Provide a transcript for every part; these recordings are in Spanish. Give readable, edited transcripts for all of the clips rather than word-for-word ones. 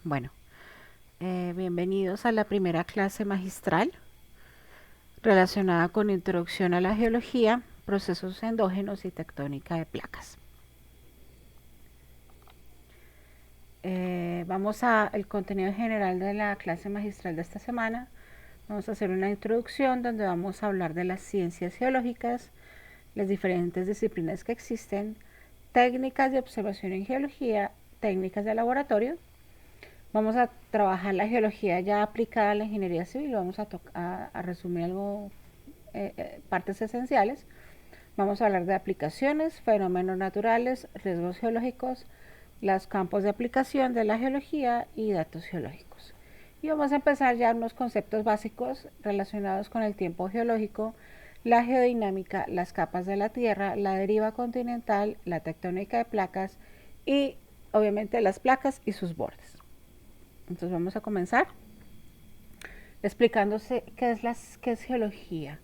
Bueno, bienvenidos a la primera clase magistral relacionada con introducción a la geología, procesos endógenos y tectónica de placas. Vamos a el contenido general de la clase magistral de esta semana. Vamos a hacer una introducción donde vamos a hablar de las ciencias geológicas, las diferentes disciplinas que existen, técnicas de observación en geología, técnicas de laboratorio. Vamos a trabajar la geología ya aplicada a la ingeniería civil, vamos a resumir algo, partes esenciales. Vamos a hablar de aplicaciones, fenómenos naturales, riesgos geológicos, los campos de aplicación de la geología y datos geológicos. Y vamos a empezar ya unos conceptos básicos relacionados con el tiempo geológico, la geodinámica, las capas de la Tierra, la deriva continental, la tectónica de placas y obviamente las placas y sus bordes. Entonces vamos a comenzar explicándose qué es geología.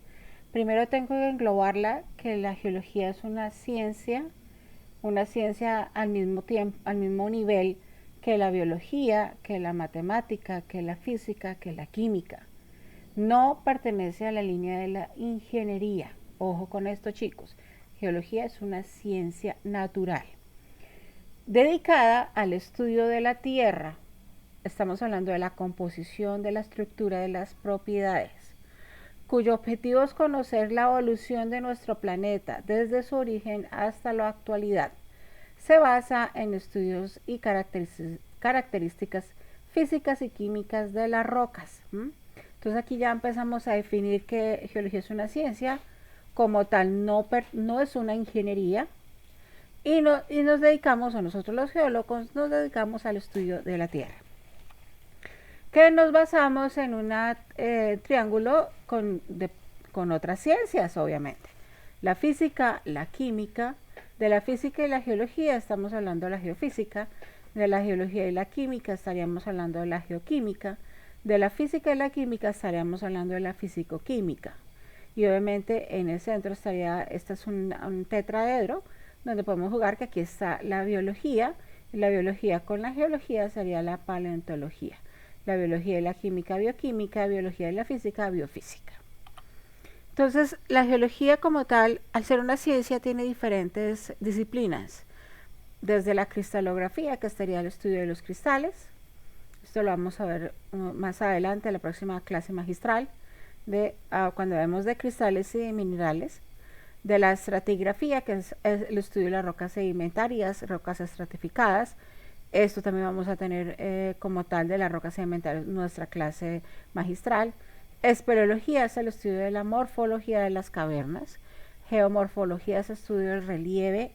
Primero tengo que englobarla que la geología es una ciencia al mismo tiempo, al mismo nivel que la biología, que la matemática, que la física, que la química. No pertenece a la línea de la ingeniería. Ojo con esto, chicos. Geología es una ciencia natural dedicada al estudio de la Tierra. Estamos hablando de la composición, de la estructura, de las propiedades, cuyo objetivo es conocer la evolución de nuestro planeta desde su origen hasta la actualidad. Se basa en estudios y características físicas y químicas de las rocas. Entonces aquí ya empezamos a definir que geología es una ciencia, como tal no es una ingeniería, y nos dedicamos, o nosotros los geólogos, nos dedicamos al estudio de la Tierra. Que nos basamos en un triángulo con otras ciencias, obviamente. La física, la química. De la física y la geología estamos hablando de la geofísica. De la geología y la química estaríamos hablando de la geoquímica. De la física y la química estaríamos hablando de la fisicoquímica. Y obviamente en el centro estaría, este es un tetraedro, donde podemos jugar que aquí está la biología. Y la biología con la geología sería la paleontología. La biología y la química, bioquímica, biología y la física, biofísica. Entonces, la geología como tal, al ser una ciencia, tiene diferentes disciplinas. Desde la cristalografía, que sería el estudio de los cristales. Esto lo vamos a ver más adelante en la próxima clase magistral, cuando hablemos de cristales y de minerales. De la estratigrafía, que es el estudio de las rocas sedimentarias, rocas estratificadas. Esto también vamos a tener como tal de las rocas sedimentarias nuestra clase magistral. Espeleología es el estudio de la morfología de las cavernas. Geomorfología es el estudio del relieve.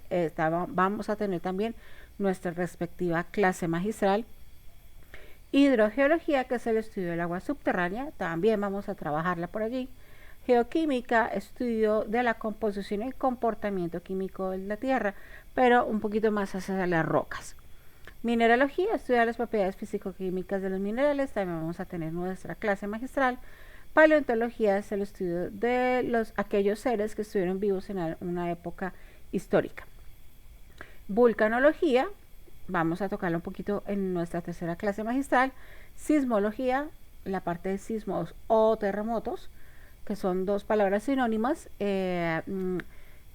Vamos a tener también nuestra respectiva clase magistral. Hidrogeología, que es el estudio del agua subterránea, también vamos a trabajarla por allí. Geoquímica, estudio de la composición y comportamiento químico de la Tierra, pero un poquito más hacia las rocas. Mineralogía, estudiar las propiedades físico-químicas de los minerales, también vamos a tener nuestra clase magistral. Paleontología es el estudio de aquellos seres que estuvieron vivos en una época histórica. Vulcanología, vamos a tocarlo un poquito en nuestra tercera clase magistral. Sismología, la parte de sismos o terremotos, que son dos palabras sinónimas.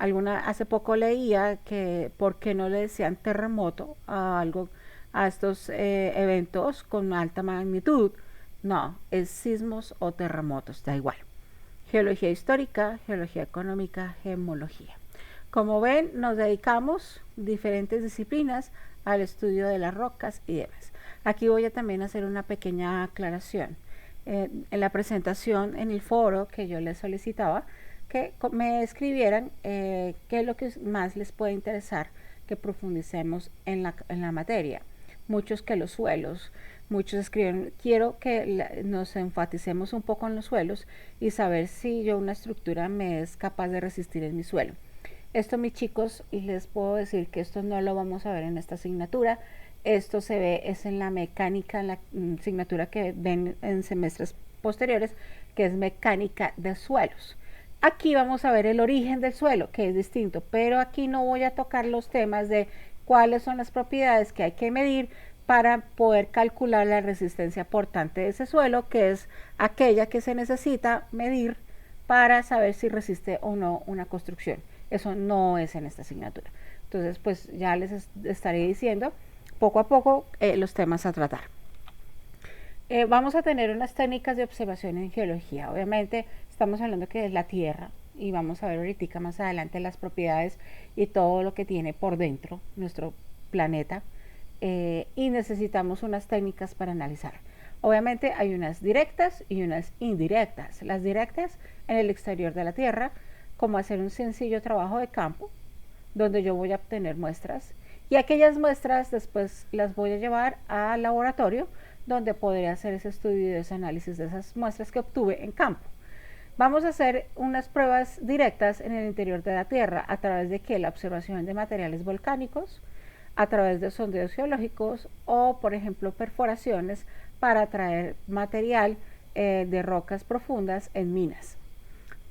Hace poco leía que por qué no le decían terremoto a estos eventos con alta magnitud. No, es sismos o terremotos, da igual. Geología histórica, geología económica, gemología. Como ven, nos dedicamos diferentes disciplinas al estudio de las rocas y demás. Aquí voy a también hacer una pequeña aclaración. En la presentación, en el foro que yo les solicitaba, que me escribieran qué es lo que más les puede interesar que profundicemos en la materia. Muchos que los suelos, muchos escriben, quiero que nos enfaticemos un poco en los suelos y saber si yo una estructura me es capaz de resistir en mi suelo. Esto, mis chicos, les puedo decir que esto no lo vamos a ver en esta asignatura. Esto se ve es en la mecánica, en la asignatura que ven en semestres posteriores, que es mecánica de suelos. Aquí vamos a ver el origen del suelo, que es distinto, pero aquí no voy a tocar los temas de cuáles son las propiedades que hay que medir para poder calcular la resistencia portante de ese suelo, que es aquella que se necesita medir para saber si resiste o no una construcción. Eso no es en esta asignatura. Entonces, pues ya les estaré diciendo poco a poco los temas a tratar. Vamos a tener unas técnicas de observación en geología. Obviamente estamos hablando que es la Tierra y vamos a ver ahorita más adelante las propiedades y todo lo que tiene por dentro nuestro planeta. Y necesitamos unas técnicas para analizar. Obviamente hay unas directas y unas indirectas. Las directas en el exterior de la Tierra, como hacer un sencillo trabajo de campo, donde yo voy a obtener muestras, y aquellas muestras después las voy a llevar al laboratorio, donde podré hacer ese estudio y ese análisis de esas muestras que obtuve en campo. Vamos a hacer unas pruebas directas en el interior de la Tierra a través de la observación de materiales volcánicos, a través de sondeos geológicos o, por ejemplo, perforaciones para traer material de rocas profundas en minas.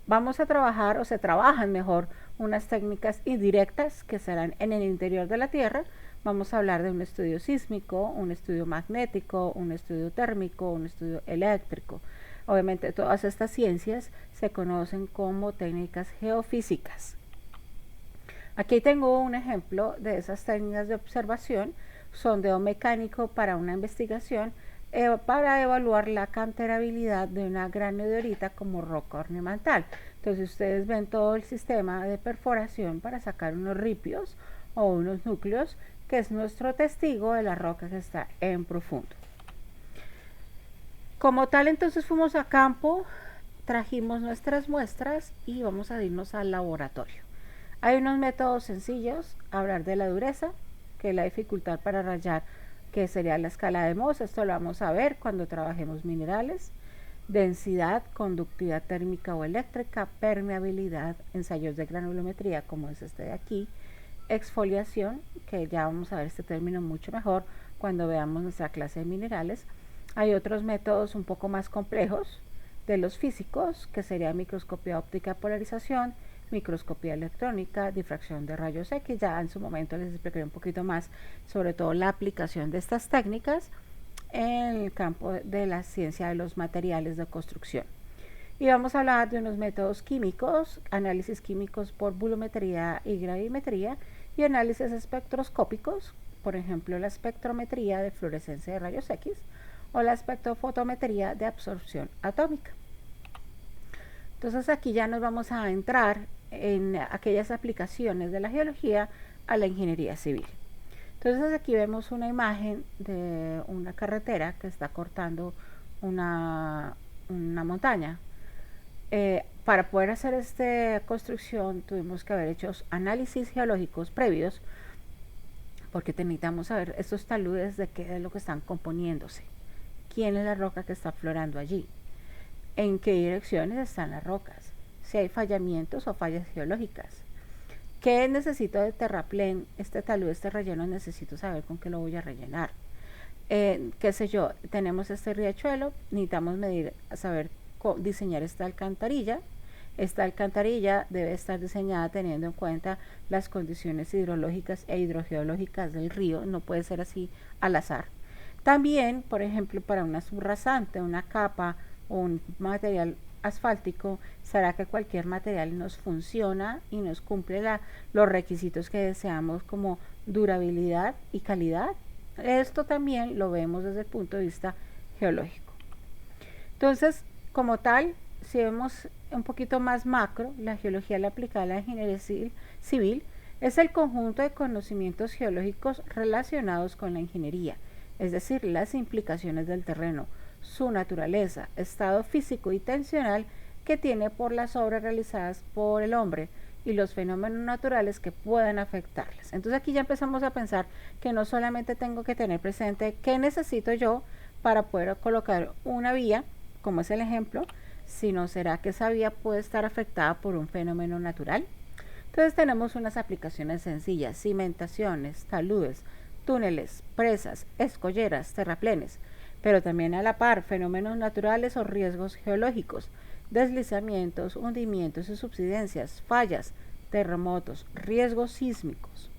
Vamos a trabajar, o se trabajan mejor, unas técnicas indirectas que serán en el interior de la Tierra. Vamos a hablar de un estudio sísmico, un estudio magnético, un estudio térmico, un estudio eléctrico. Obviamente todas estas ciencias se conocen como técnicas geofísicas. Aquí tengo un ejemplo de esas técnicas de observación, sondeo mecánico para una investigación para evaluar la canterabilidad de una granodiorita como roca ornamental. Entonces ustedes ven todo el sistema de perforación para sacar unos ripios o unos núcleos, que es nuestro testigo de la roca que está en profundo. Como tal, entonces fuimos a campo, trajimos nuestras muestras y vamos a irnos al laboratorio. Hay unos métodos sencillos: hablar de la dureza, que es la dificultad para rayar, que sería la escala de Mohs. Esto lo vamos a ver cuando trabajemos minerales. Densidad, conductividad térmica o eléctrica, permeabilidad, ensayos de granulometría como es este de aquí, exfoliación, que ya vamos a ver este término mucho mejor cuando veamos nuestra clase de minerales. Hay otros métodos un poco más complejos de los físicos, que sería microscopía óptica de polarización, microscopía electrónica, difracción de rayos X. Ya en su momento les explicaré un poquito más sobre todo la aplicación de estas técnicas en el campo de la ciencia de los materiales de construcción. Y vamos a hablar de unos métodos químicos, análisis químicos por volumetría y gravimetría, y análisis espectroscópicos, por ejemplo la espectrometría de fluorescencia de rayos X o la espectrofotometría de absorción atómica. Entonces aquí ya nos vamos a entrar en aquellas aplicaciones de la geología a la ingeniería civil. Entonces aquí vemos una imagen de una carretera que está cortando una montaña. Para poder hacer esta construcción tuvimos que haber hecho análisis geológicos previos, porque necesitamos saber estos taludes de qué es lo que están componiéndose, quién es la roca que está aflorando allí, en qué direcciones están las rocas, si hay fallamientos o fallas geológicas. ¿Qué necesito de terraplén? Este talud, este relleno, necesito saber con qué lo voy a rellenar. Qué sé yo, tenemos este riachuelo, necesitamos medir, saber diseñar esta alcantarilla. Esta alcantarilla debe estar diseñada teniendo en cuenta las condiciones hidrológicas e hidrogeológicas del río, no puede ser así al azar. También, por ejemplo, para una subrasante, una capa o un material asfáltico, será que cualquier material nos funciona y nos cumple los requisitos que deseamos, como durabilidad y calidad. Esto también lo vemos desde el punto de vista geológico. Entonces, como tal, si vemos un poquito más macro, la geología la aplicada a la ingeniería civil es el conjunto de conocimientos geológicos relacionados con la ingeniería, es decir, las implicaciones del terreno, su naturaleza, estado físico y tensional que tiene por las obras realizadas por el hombre y los fenómenos naturales que puedan afectarles. Entonces aquí ya empezamos a pensar que no solamente tengo que tener presente qué necesito yo para poder colocar una vía, como es el ejemplo, sino será que esa vía puede estar afectada por un fenómeno natural. Entonces tenemos unas aplicaciones sencillas: cimentaciones, taludes, túneles, presas, escolleras, terraplenes, pero también a la par fenómenos naturales o riesgos geológicos, deslizamientos, hundimientos y subsidencias, fallas, terremotos, riesgos sísmicos.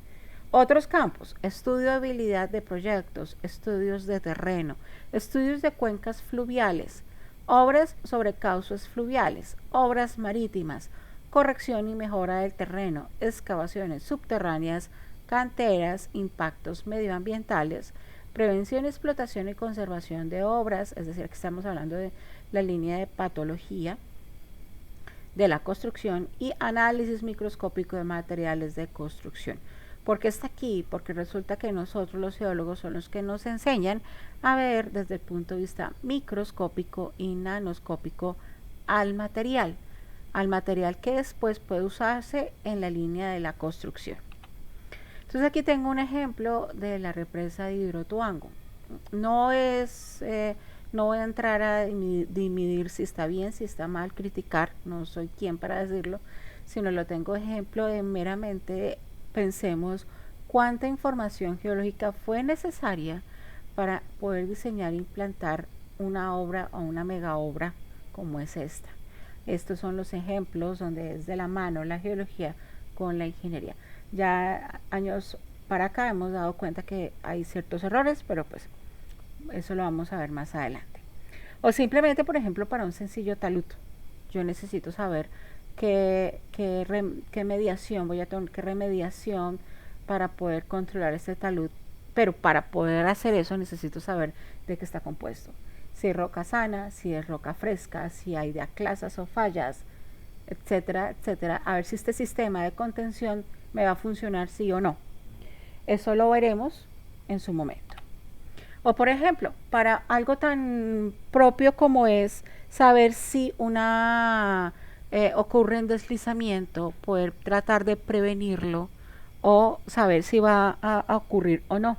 Otros campos: estudio de habilidad de proyectos, estudios de terreno, estudios de cuencas fluviales, obras sobre cauces fluviales, obras marítimas, corrección y mejora del terreno, excavaciones subterráneas, canteras, impactos medioambientales, prevención, explotación y conservación de obras, es decir, que estamos hablando de la línea de patología de la construcción, y análisis microscópico de materiales de construcción. ¿Por qué está aquí? Porque resulta que nosotros los geólogos son los que nos enseñan a ver desde el punto de vista microscópico y nanoscópico al material que después puede usarse en la línea de la construcción. Entonces aquí tengo un ejemplo de la represa de Hidroituango. No voy a entrar a dividir si está bien, si está mal, criticar, no soy quien para decirlo, sino lo tengo ejemplo de meramente pensemos cuánta información geológica fue necesaria para poder diseñar e implantar una obra o una mega obra como es esta. Estos son los ejemplos donde es de la mano la geología con la ingeniería. Ya años para acá hemos dado cuenta que hay ciertos errores, pero pues eso lo vamos a ver más adelante. O simplemente, por ejemplo, para un sencillo talud, yo necesito saber qué mediación voy a tener, qué remediación para poder controlar este talud, pero para poder hacer eso necesito saber de qué está compuesto. Si es roca sana, si es roca fresca, si hay diaclasas o fallas, etcétera, etcétera, a ver si este sistema de contención me va a funcionar sí o no. Eso lo veremos en su momento. O por ejemplo, para algo tan propio como es saber si ocurre un deslizamiento, poder tratar de prevenirlo o saber si va a ocurrir o no.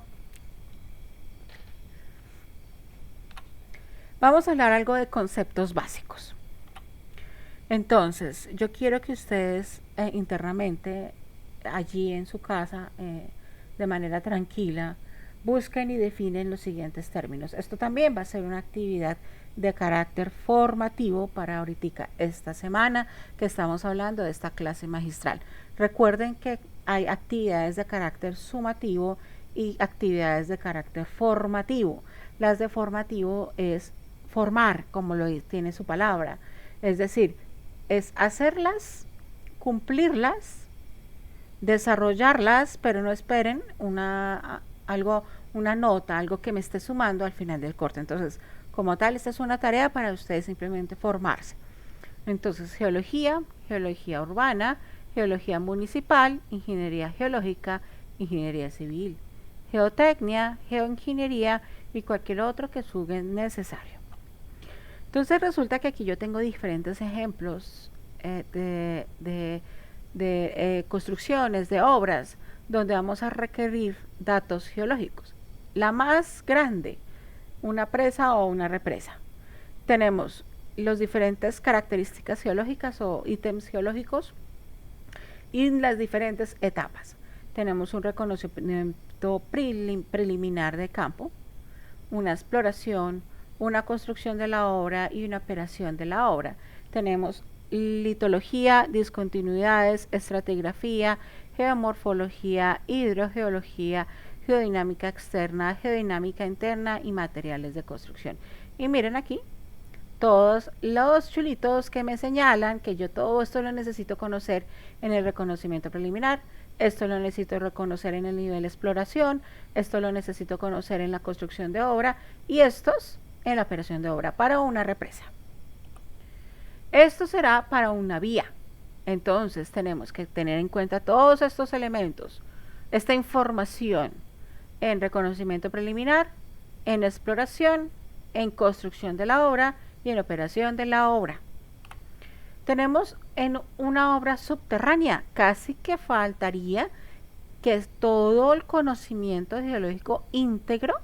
Vamos a hablar algo de conceptos básicos. Entonces, yo quiero que ustedes internamente, allí en su casa, de manera tranquila, busquen y definen los siguientes términos. Esto también va a ser una actividad de carácter formativo para ahorita esta semana que estamos hablando de esta clase magistral. Recuerden que hay actividades de carácter sumativo y actividades de carácter formativo. Las de formativo es formar, como lo tiene su palabra, es decir, es hacerlas, cumplirlas, desarrollarlas, pero no esperen una nota, algo que me esté sumando al final del corte. Entonces, como tal, esta es una tarea para ustedes simplemente formarse. Entonces, geología, geología urbana, geología municipal, ingeniería geológica, ingeniería civil, geotecnia, geoingeniería y cualquier otro que suene necesario. Entonces resulta que aquí yo tengo diferentes ejemplos de construcciones, de obras, donde vamos a requerir datos geológicos. La más grande, una presa o una represa. Tenemos las diferentes características geológicas o ítems geológicos y las diferentes etapas. Tenemos un reconocimiento preliminar de campo, una exploración, una construcción de la obra y una operación de la obra. Tenemos litología, discontinuidades, estratigrafía, geomorfología, hidrogeología, geodinámica externa, geodinámica interna y materiales de construcción. Y miren aquí todos los chulitos que me señalan que yo todo esto lo necesito conocer en el reconocimiento preliminar, esto lo necesito reconocer en el nivel de exploración, esto lo necesito conocer en la construcción de obra y estos en la operación de obra para una represa. Esto será para una vía. Entonces tenemos que tener en cuenta todos estos elementos, esta información en reconocimiento preliminar, en exploración, en construcción de la obra y en operación de la obra. Tenemos en una obra subterránea, casi que faltaría que es todo el conocimiento geológico íntegro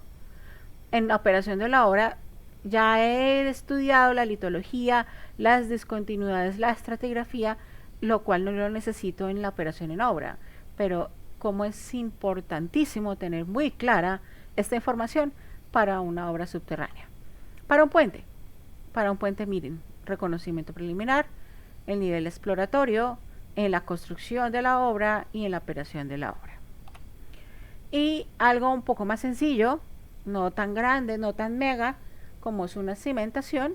en la operación de la obra. Ya he estudiado la litología, las discontinuidades, la estratigrafía, lo cual no lo necesito en la operación en obra, pero como es importantísimo tener muy clara esta información para una obra subterránea. Para un puente miren, reconocimiento preliminar, el nivel exploratorio, en la construcción de la obra y en la operación de la obra. Y algo un poco más sencillo, no tan grande, no tan mega, como es una cimentación,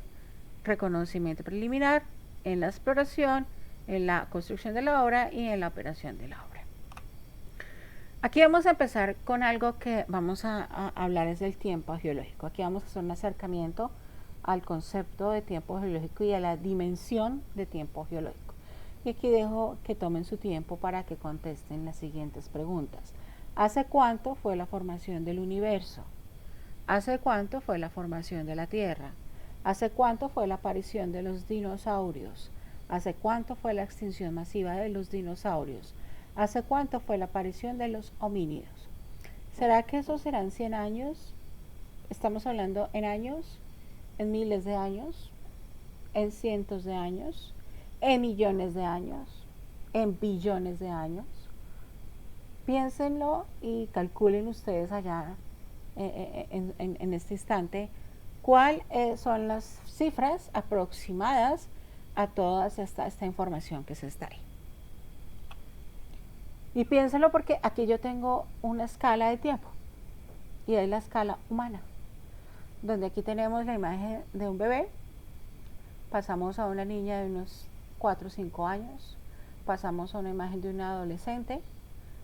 reconocimiento preliminar en la exploración, en la construcción de la obra y en la operación de la obra. Aquí vamos a empezar con algo que vamos a hablar, es del tiempo geológico. Aquí vamos a hacer un acercamiento al concepto de tiempo geológico y a la dimensión de tiempo geológico. Y aquí dejo que tomen su tiempo para que contesten las siguientes preguntas. ¿Hace cuánto fue la formación del universo? ¿Hace cuánto fue la formación de la Tierra? ¿Hace cuánto fue la aparición de los dinosaurios? ¿Hace cuánto fue la extinción masiva de los dinosaurios? ¿Hace cuánto fue la aparición de los homínidos? ¿Será que esos serán 100 años? ¿Estamos hablando en años? ¿En miles de años? ¿En cientos de años? ¿En millones de años? ¿En billones de años? Piénsenlo y calculen ustedes allá en este instante cuáles son las cifras aproximadas a toda esta información que se está ahí. Y piénsenlo porque aquí yo tengo una escala de tiempo y es la escala humana, donde aquí tenemos la imagen de un bebé, pasamos a una niña de unos 4 o 5 años, pasamos a una imagen de una adolescente,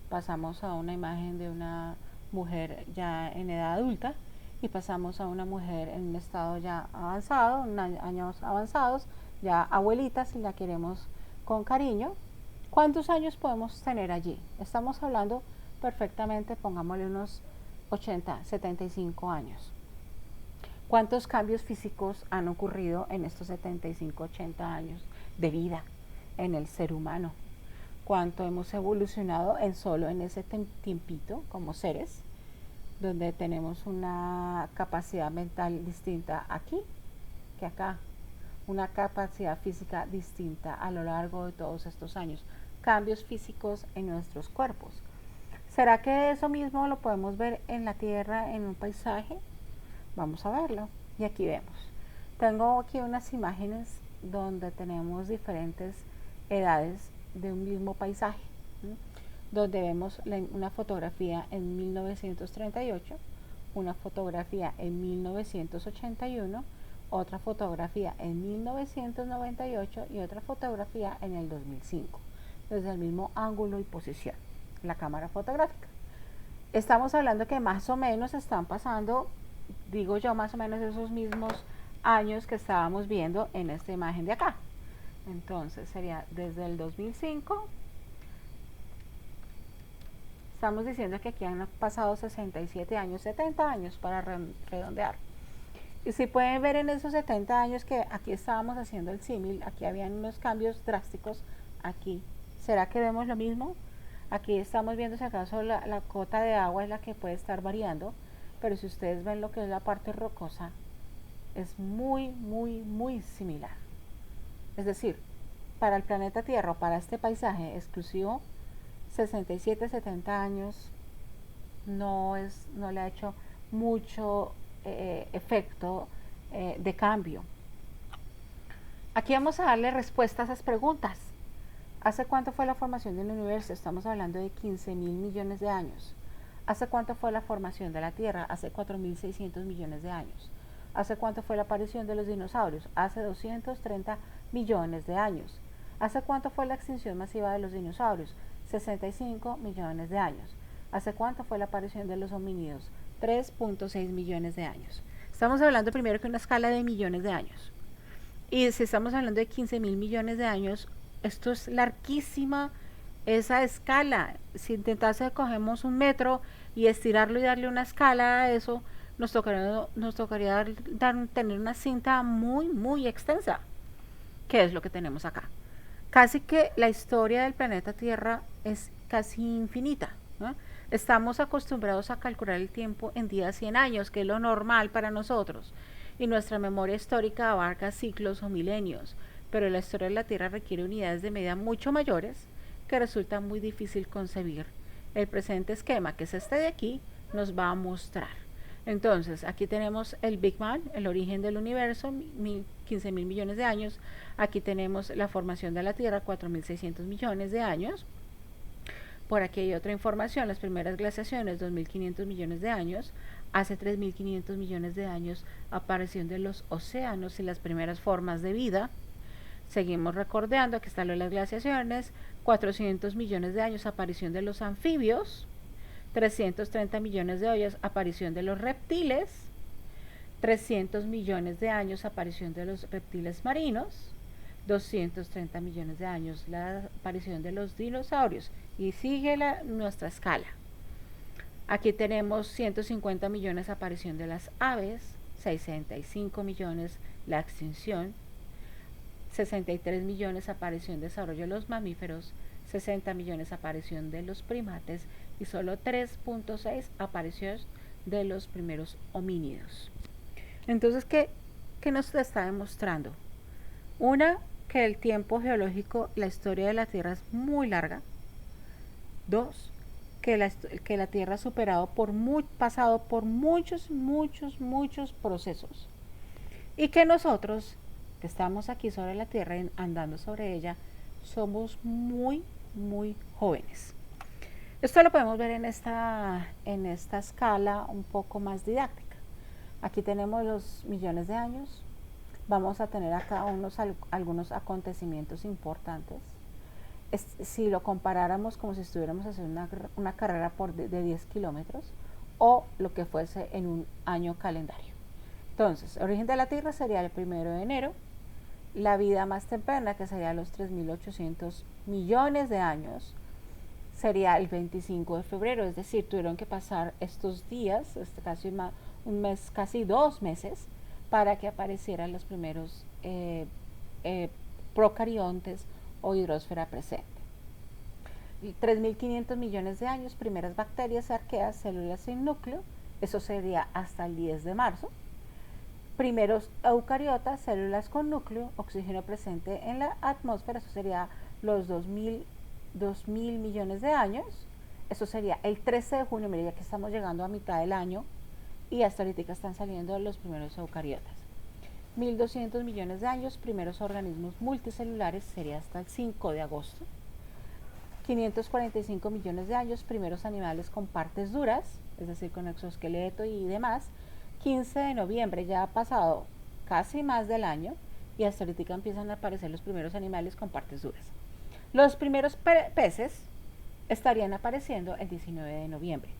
pasamos a una imagen de una mujer ya en edad adulta y pasamos a una mujer en un estado ya avanzado, en años avanzados, ya abuelita si la queremos con cariño. ¿Cuántos años podemos tener allí? Estamos hablando perfectamente, pongámosle unos 80, 75 años. ¿Cuántos cambios físicos han ocurrido en estos 75, 80 años de vida en el ser humano? ¿Cuánto hemos evolucionado solo en ese tiempito como seres, donde tenemos una capacidad mental distinta aquí que acá, una capacidad física distinta a lo largo de todos estos años, cambios físicos en nuestros cuerpos? ¿Será que eso mismo lo podemos ver en la Tierra, en un paisaje? Vamos a verlo. Y aquí vemos. Tengo aquí unas imágenes donde tenemos diferentes edades de un mismo paisaje, ¿sí? Donde vemos una fotografía en 1938, una fotografía en 1981, otra fotografía en 1998 y otra fotografía en el 2005, desde el mismo ángulo y posición, la cámara fotográfica. Estamos hablando que más o menos están pasando, digo yo, más o menos esos mismos años que estábamos viendo en esta imagen de acá. Entonces sería desde el 2005, estamos diciendo que aquí han pasado 67 años, 70 años para redondear. Y si pueden ver en esos 70 años que aquí estábamos haciendo el símil, aquí habían unos cambios drásticos, aquí, ¿será que vemos lo mismo? Aquí estamos viendo si acaso la cota de agua es la que puede estar variando, pero si ustedes ven lo que es la parte rocosa, es muy, muy, muy similar. Es decir, para el planeta Tierra, para este paisaje exclusivo, 67, 70 años no le ha hecho mucho efecto de cambio. Aquí vamos a darle respuesta a esas preguntas. ¿Hace cuánto fue la formación del universo? Estamos hablando de 15.000 millones de años. ¿Hace cuánto fue la formación de la Tierra? Hace 4.600 millones de años. ¿Hace cuánto fue la aparición de los dinosaurios? Hace 230 millones de años. ¿Hace cuánto fue la extinción masiva de los dinosaurios? 65 millones de años. ¿Hace cuánto fue la aparición de los homínidos? 3.6 millones de años. Estamos hablando primero que una escala de millones de años. Y si estamos hablando de 15.000 millones de años, esto es larguísima esa escala. Si intentase cogemos un metro y estirarlo y darle una escala a eso, nos tocaría tener una cinta muy, muy extensa, que es lo que tenemos acá. Casi que la historia del planeta Tierra es casi infinita, ¿no? Estamos acostumbrados a calcular el tiempo en días y en años, que es lo normal para nosotros, y nuestra memoria histórica abarca ciclos o milenios, pero la historia de la Tierra requiere unidades de medida mucho mayores que resulta muy difícil concebir. El presente esquema, que es este de aquí, nos va a mostrar. Entonces, aquí tenemos el Big Bang, el origen del universo, 15.000 millones de años. Aquí tenemos la formación de la Tierra, 4.600 millones de años. Por aquí hay otra información, las primeras glaciaciones, 2.500 millones de años. Hace 3.500 millones de años, aparición de los océanos y las primeras formas de vida. Seguimos recordando que están las glaciaciones, 400 millones de años, aparición de los anfibios, 330 millones de años, aparición de los reptiles, 300 millones de años, aparición de los reptiles marinos, 230 millones de años, la aparición de los dinosaurios, y sigue nuestra escala. Aquí tenemos 150 millones, aparición de las aves, 65 millones, la extinción, 63 millones, aparición, desarrollo de los mamíferos, 60 millones, aparición de los primates y solo 3.6 aparición de los primeros homínidos. Entonces, ¿qué nos está demostrando? Una, que el tiempo geológico, la historia de la Tierra es muy larga. Dos, que la Tierra ha pasado por muchos procesos. Y que nosotros, que estamos aquí sobre la Tierra, andando sobre ella, somos muy jóvenes. Esto lo podemos ver en esta escala un poco más didáctica. Aquí tenemos los millones de años. Vamos a tener acá algunos acontecimientos importantes. Si lo comparáramos como si estuviéramos haciendo una carrera de 10 kilómetros o lo que fuese en un año calendario. Entonces, el origen de la Tierra sería el 1 de enero. La vida más temprana, que sería los 3.800 millones de años, sería el 25 de febrero, es decir, tuvieron que pasar estos días, casi un mes, casi 2 meses, para que aparecieran los primeros procariontes o hidrosfera presente. 3.500 millones de años, primeras bacterias, arqueas, células sin núcleo, eso sería hasta el 10 de marzo. Primeros eucariotas, células con núcleo, oxígeno presente en la atmósfera, eso sería los 2.000 millones de años. Eso sería el 13 de junio, mira, ya que estamos llegando a mitad del año y hasta ahorita están saliendo los primeros eucariotas. 1.200 millones de años, primeros organismos multicelulares, sería hasta el 5 de agosto. 545 millones de años, primeros animales con partes duras, es decir, con exoesqueleto y demás. 15 de noviembre, ya ha pasado casi más del año y hasta ahorita empiezan a aparecer los primeros animales con partes duras. Los primeros peces estarían apareciendo el 19 de noviembre.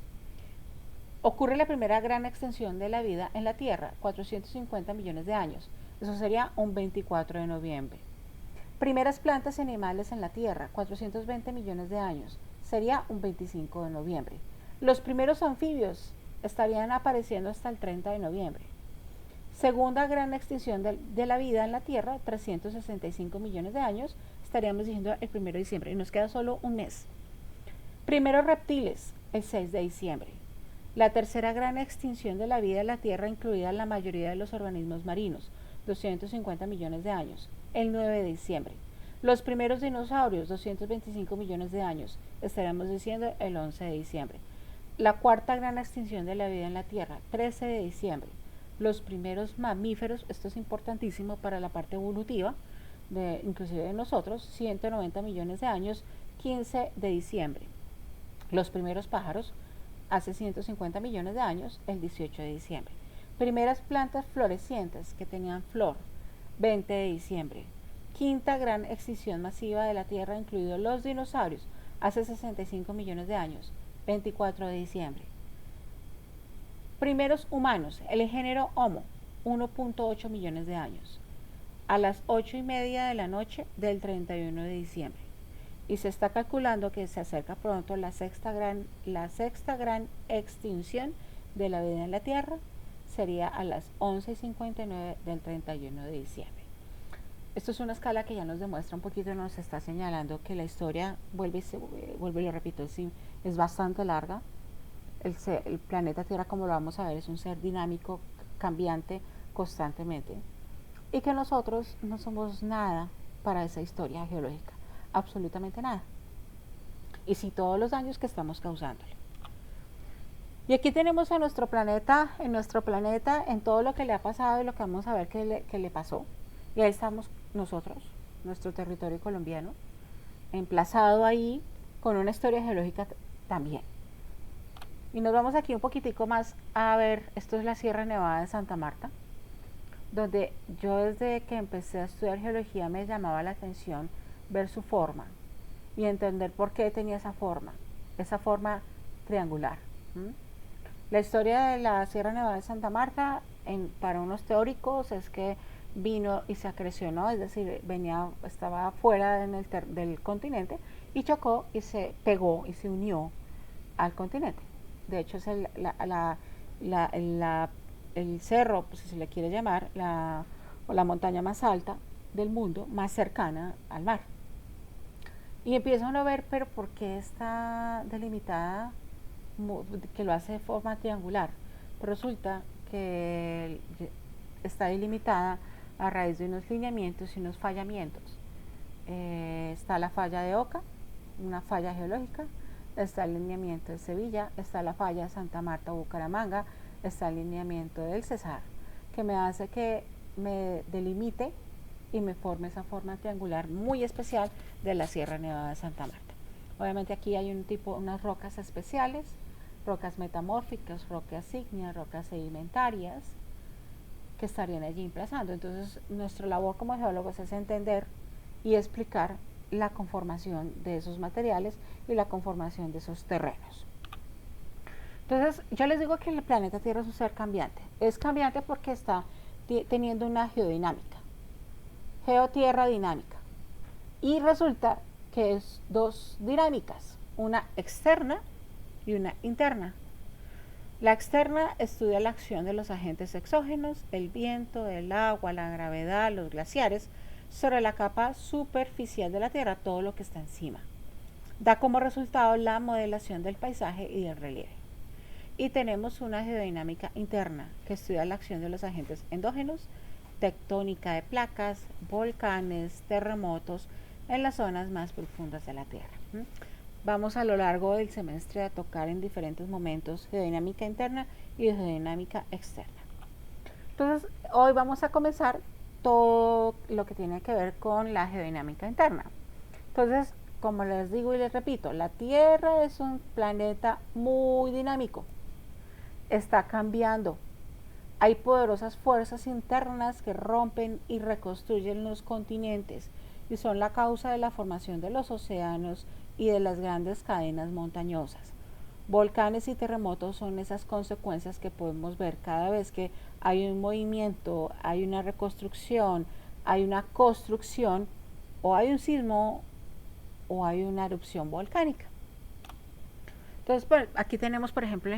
Ocurre la primera gran extensión de la vida en la Tierra, 450 millones de años. Eso sería un 24 de noviembre. Primeras plantas y animales en la Tierra, 420 millones de años. Sería un 25 de noviembre. Los primeros anfibios estarían apareciendo hasta el 30 de noviembre. Segunda gran extinción de la vida en la Tierra, 365 millones de años. Estaríamos diciendo el 1 de diciembre y nos queda solo un mes. Primeros reptiles, el 6 de diciembre. La tercera gran extinción de la vida en la Tierra, incluida la mayoría de los organismos marinos, 250 millones de años, el 9 de diciembre. Los primeros dinosaurios, 225 millones de años, estaríamos diciendo el 11 de diciembre. La cuarta gran extinción de la vida en la Tierra, 13 de diciembre. Los primeros mamíferos, esto es importantísimo para la parte evolutiva, inclusive de nosotros, 190 millones de años, 15 de diciembre. Los primeros pájaros, hace 150 millones de años, el 18 de diciembre. Primeras plantas florecientes que tenían flor, 20 de diciembre. Quinta gran extinción masiva de la Tierra, incluidos los dinosaurios, hace 65 millones de años, 24 de diciembre. Primeros humanos, el género Homo, 1.8 millones de años, a las 8:30 de la noche del 31 de diciembre. Y se está calculando que se acerca pronto la sexta gran extinción de la vida en la Tierra, sería a las 11:59 del 31 de diciembre. Esto es una escala que ya nos demuestra un poquito, nos está señalando que la historia, vuelve y lo repito, es bastante larga. El planeta Tierra, como lo vamos a ver, es un ser dinámico, cambiante constantemente, y que nosotros no somos nada para esa historia geológica, absolutamente nada, y sí todos los daños que estamos causándole. Y aquí tenemos a nuestro planeta, en todo lo que le ha pasado y lo que vamos a ver que le pasó. Y ahí estamos nosotros, nuestro territorio colombiano, emplazado ahí con una historia geológica también. Y nos vamos aquí un poquitico más a ver, esto es la Sierra Nevada de Santa Marta, donde yo desde que empecé a estudiar geología me llamaba la atención ver su forma y entender por qué tenía esa forma triangular. ¿Mm? La historia de la Sierra Nevada de Santa Marta, para unos teóricos, es que vino y se acrecionó, es decir, estaba fuera del continente y chocó y se pegó y se unió al continente. De hecho, es el cerro, pues, si se le quiere llamar, o la montaña más alta del mundo, más cercana al mar. Y empieza uno a ver, pero ¿por qué está delimitada, que lo hace de forma triangular? Pero resulta que está delimitada a raíz de unos lineamientos y unos fallamientos. Está la falla de Oca, una falla geológica, está el lineamiento de Sevilla, está la falla de Santa Marta o Bucaramanga, está el lineamiento del Cesar, que me hace que me delimite y me forme esa forma triangular muy especial de la Sierra Nevada de Santa Marta. Obviamente aquí hay unas rocas especiales, rocas metamórficas, rocas ígneas, rocas sedimentarias, que estarían allí emplazando. Entonces, nuestra labor como geólogos es entender y explicar la conformación de esos materiales y la conformación de esos terrenos. Entonces, yo les digo que el planeta Tierra es un ser cambiante. Es cambiante porque está teniendo una geodinámica, geotierra dinámica. Y resulta que es dos dinámicas, una externa y una interna. La externa estudia la acción de los agentes exógenos, el viento, el agua, la gravedad, los glaciares, sobre la capa superficial de la Tierra, todo lo que está encima. Da como resultado la modelación del paisaje y del relieve. Y tenemos una geodinámica interna que estudia la acción de los agentes endógenos, tectónica de placas, volcanes, terremotos en las zonas más profundas de la Tierra. Vamos a lo largo del semestre a tocar en diferentes momentos geodinámica interna y geodinámica externa. Entonces, hoy vamos a comenzar todo lo que tiene que ver con la geodinámica interna. Entonces, como les digo y les repito, la Tierra es un planeta muy dinámico. Está cambiando. Hay poderosas fuerzas internas que rompen y reconstruyen los continentes y son la causa de la formación de los océanos y de las grandes cadenas montañosas. Volcanes y terremotos son esas consecuencias que podemos ver cada vez que hay un movimiento, hay una reconstrucción, hay una construcción, o hay un sismo o hay una erupción volcánica. Entonces, aquí tenemos, por ejemplo,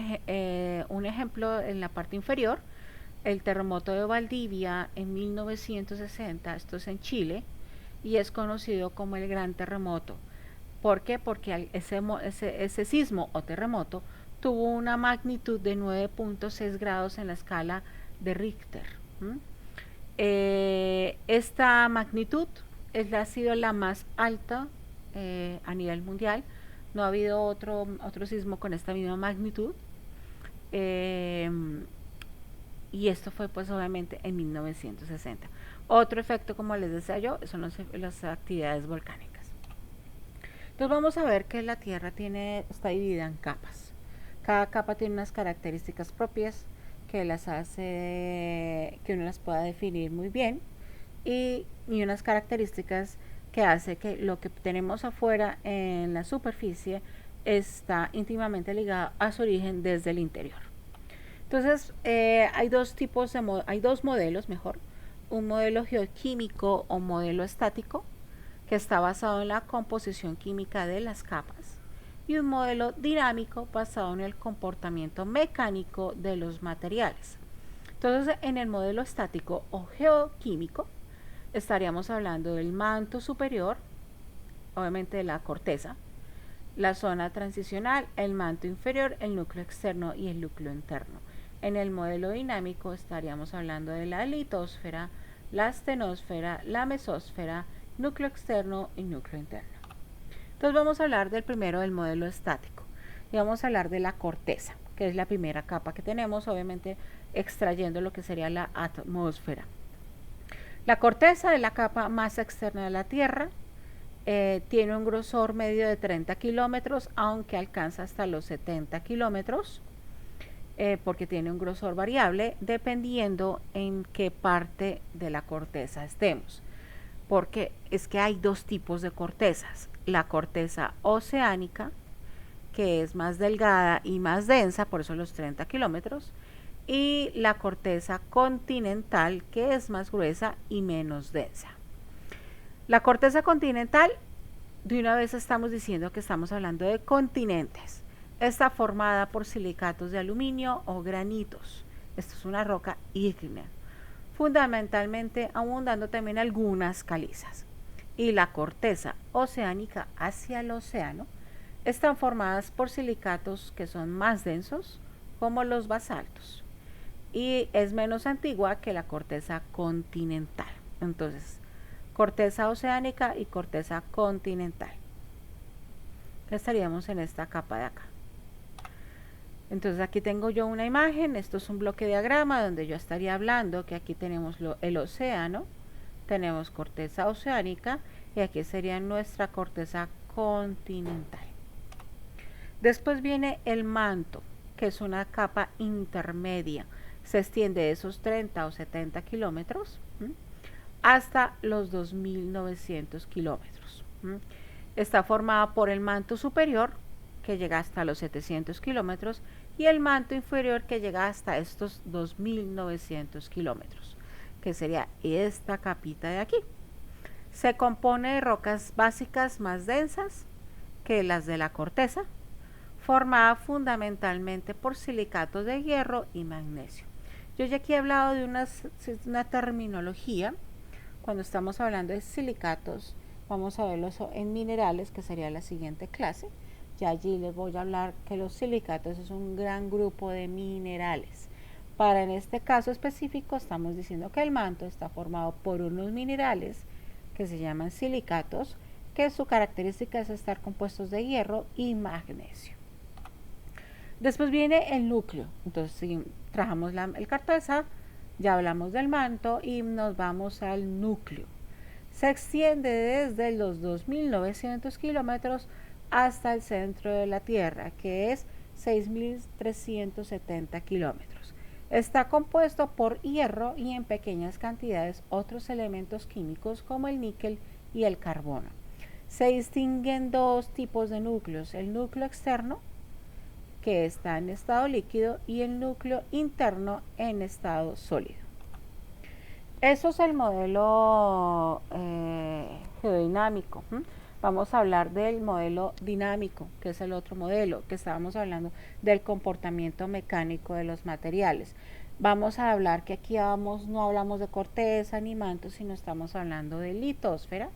un ejemplo en la parte inferior, el terremoto de Valdivia en 1960, esto es en Chile, y es conocido como el Gran Terremoto. ¿Por qué? Porque ese sismo o terremoto tuvo una magnitud de 9.6 grados en la escala de Richter. Esta magnitud ha sido la más alta a nivel mundial. No ha habido otro sismo con esta misma magnitud. Y esto fue pues obviamente en 1960. Otro efecto, como les decía yo, son las actividades volcánicas. Entonces vamos a ver que la Tierra está dividida en capas. Cada capa tiene unas características propias que las hace que uno las pueda definir muy bien y unas características que hace que lo que tenemos afuera en la superficie está íntimamente ligado a su origen desde el interior. Entonces hay dos modelos, un modelo geoquímico o modelo estático, que está basado en la composición química de las capas, y un modelo dinámico basado en el comportamiento mecánico de los materiales. Entonces, en el modelo estático o geoquímico, estaríamos hablando del manto superior, obviamente de la corteza, la zona transicional, el manto inferior, el núcleo externo y el núcleo interno. En el modelo dinámico estaríamos hablando de la litosfera, la astenosfera, la mesósfera, núcleo externo y núcleo interno. Entonces vamos a hablar del primero, del modelo estático, y vamos a hablar de la corteza, que es la primera capa que tenemos, obviamente extrayendo lo que sería la atmósfera. La corteza es la capa más externa de la Tierra tiene un grosor medio de 30 kilómetros, aunque alcanza hasta los 70 kilómetros, porque tiene un grosor variable dependiendo en qué parte de la corteza estemos. Porque es que hay dos tipos de cortezas: la corteza oceánica, que es más delgada y más densa, por eso los 30 kilómetros, y la corteza continental, que es más gruesa y menos densa. La corteza continental, de una vez estamos diciendo que estamos hablando de continentes. Está formada por silicatos de aluminio o granitos. Esto es una roca ígnea, fundamentalmente abundando también algunas calizas. Y la corteza oceánica hacia el océano están formadas por silicatos que son más densos, como los basaltos, y es menos antigua que la corteza continental. Entonces, corteza oceánica y corteza continental. Estaríamos en esta capa de acá. Entonces aquí tengo yo una imagen, esto es un bloque de diagrama donde yo estaría hablando que aquí tenemos el océano, tenemos corteza oceánica y aquí sería nuestra corteza continental. Después viene el manto, que es una capa intermedia, se extiende de esos 30 o 70 kilómetros hasta los 2.900 kilómetros. Está formada por el manto superior, que llega hasta los 700 kilómetros, y el manto inferior, que llega hasta estos 2.900 kilómetros, que sería esta capita de aquí. Se compone de rocas básicas más densas que las de la corteza, formada fundamentalmente por silicatos de hierro y magnesio. Yo ya aquí he hablado de una terminología. Cuando estamos hablando de silicatos, vamos a verlos en minerales, que sería la siguiente clase. Ya allí les voy a hablar que los silicatos es un gran grupo de minerales. Para en este caso específico estamos diciendo que el manto está formado por unos minerales que se llaman silicatos, que su característica es estar compuestos de hierro y magnesio. Después viene el núcleo. Entonces, si trabajamos el corteza, ya hablamos del manto y nos vamos al núcleo. Se extiende desde los 2.900 kilómetros hasta el centro de la Tierra, que es 6.370 kilómetros. Está compuesto por hierro y en pequeñas cantidades otros elementos químicos como el níquel y el carbono. Se distinguen dos tipos de núcleos: el núcleo externo, que está en estado líquido, y el núcleo interno en estado sólido. Eso es el modelo geodinámico. Vamos a hablar del modelo dinámico, que es el otro modelo, que estábamos hablando del comportamiento mecánico de los materiales. Vamos a hablar que aquí no hablamos de corteza ni manto, sino estamos hablando de litosfera,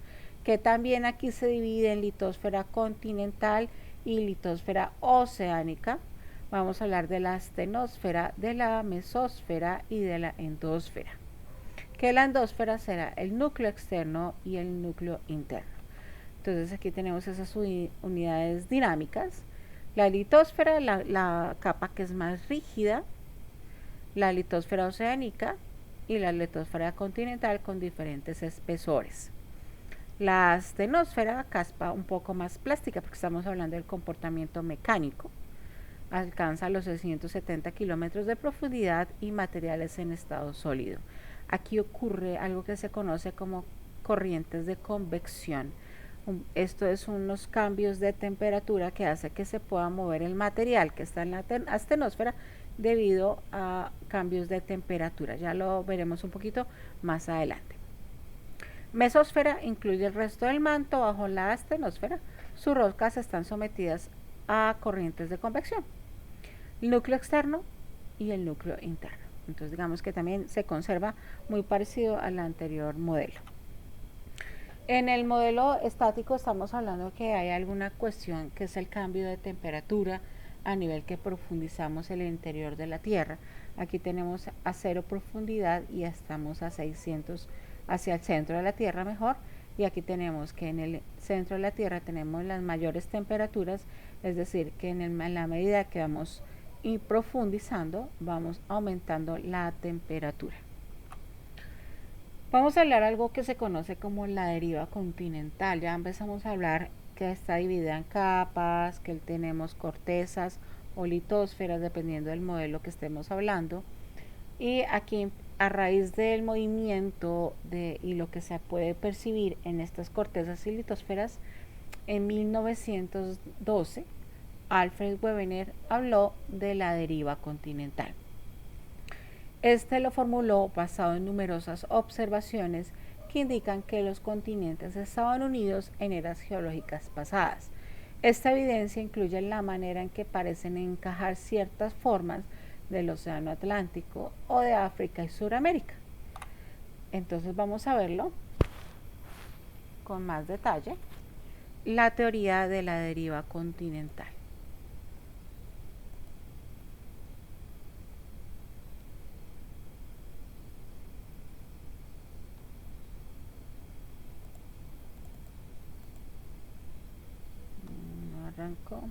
que también aquí se divide en litosfera continental y litosfera oceánica. Vamos a hablar de la astenosfera, de la mesósfera y de la endosfera, que la endosfera será el núcleo externo y el núcleo interno. Entonces aquí tenemos esas unidades dinámicas: la litosfera, la capa que es más rígida, la litosfera oceánica y la litosfera continental con diferentes espesores. La astenosfera, caspa un poco más plástica, porque estamos hablando del comportamiento mecánico, alcanza los 670 kilómetros de profundidad y materiales en estado sólido. Aquí ocurre algo que se conoce como corrientes de convección. Esto es unos cambios de temperatura que hace que se pueda mover el material que está en la astenosfera debido a cambios de temperatura. Ya lo veremos un poquito más adelante. Mesósfera incluye el resto del manto bajo la astenosfera. Sus rocas están sometidas a corrientes de convección. El núcleo externo y el núcleo interno. Entonces digamos que también se conserva muy parecido al anterior modelo. En el modelo estático estamos hablando que hay alguna cuestión que es el cambio de temperatura a nivel que profundizamos el interior de la Tierra. Aquí tenemos a 0 profundidad y estamos a 600 hacia el centro de la Tierra mejor, y aquí tenemos que en el centro de la Tierra tenemos las mayores temperaturas, es decir, que en la medida que vamos profundizando vamos aumentando la temperatura. Vamos a hablar algo que se conoce como la deriva continental. Ya empezamos a hablar que está dividida en capas, que tenemos cortezas o litósferas, dependiendo del modelo que estemos hablando. Y aquí, a raíz del movimiento y lo que se puede percibir en estas cortezas y litósferas, en 1912, Alfred Wegener habló de la deriva continental. Este lo formuló basado en numerosas observaciones que indican que los continentes estaban unidos en eras geológicas pasadas. Esta evidencia incluye la manera en que parecen encajar ciertas formas del Océano Atlántico o de África y Sudamérica. Entonces vamos a verlo con más detalle. La teoría de la deriva continental. Arrancó.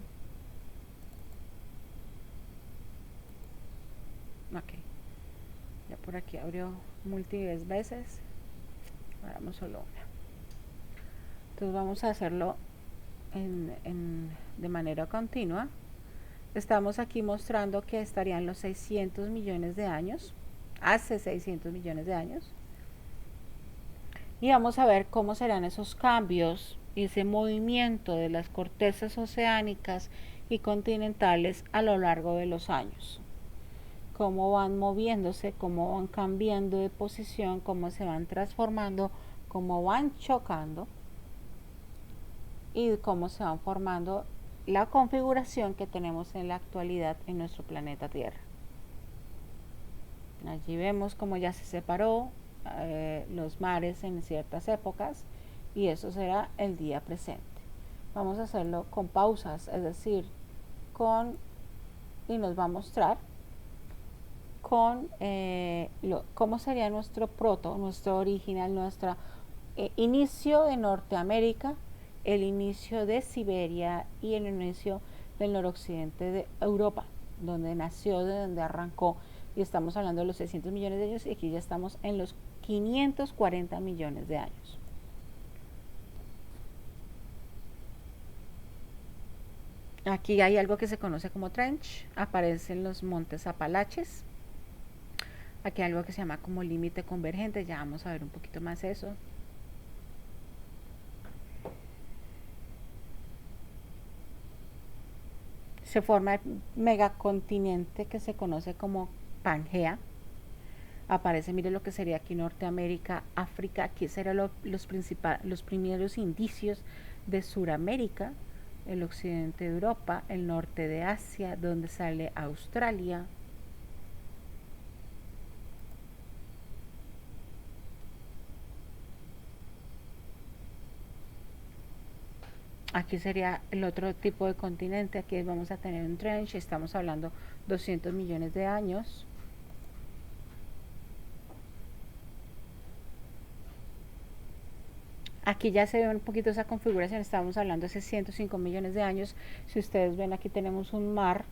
Ok. Ya por aquí abrió múltiples veces. Ahora vamos solo una. Entonces vamos a hacerlo de manera continua. Estamos aquí mostrando que estarían los 600 millones de años, hace 600 millones de años. Y vamos a ver cómo serán esos cambios y ese movimiento de las cortezas oceánicas y continentales a lo largo de los años. Cómo van moviéndose, cómo van cambiando de posición, cómo se van transformando, cómo van chocando y cómo se van formando la configuración que tenemos en la actualidad en nuestro planeta Tierra. Allí vemos cómo ya se separó los mares en ciertas épocas y eso será el día presente. Vamos a hacerlo con pausas, es decir, y nos va a mostrar con cómo sería nuestro nuestro original, nuestro inicio de Norteamérica, el inicio de Siberia y el inicio del noroccidente de Europa, donde nació, de donde arrancó, y estamos hablando de los 600 millones de años y aquí ya estamos en los 540 millones de años. Aquí hay algo que se conoce como trench, aparecen los montes Apalaches. Aquí hay algo que se llama como límite convergente, ya vamos a ver un poquito más eso. Se forma el megacontinente que se conoce como Pangea. Aparece, mire lo que sería aquí Norteamérica, África, aquí serán los primeros indicios de Suramérica, el occidente de Europa, el norte de Asia, donde sale Australia. Aquí sería el otro tipo de continente, aquí vamos a tener un trench, estamos hablando 200 millones de años. Aquí ya se ve un poquito esa configuración, estábamos hablando hace 105 millones de años. Si ustedes ven, aquí tenemos un mar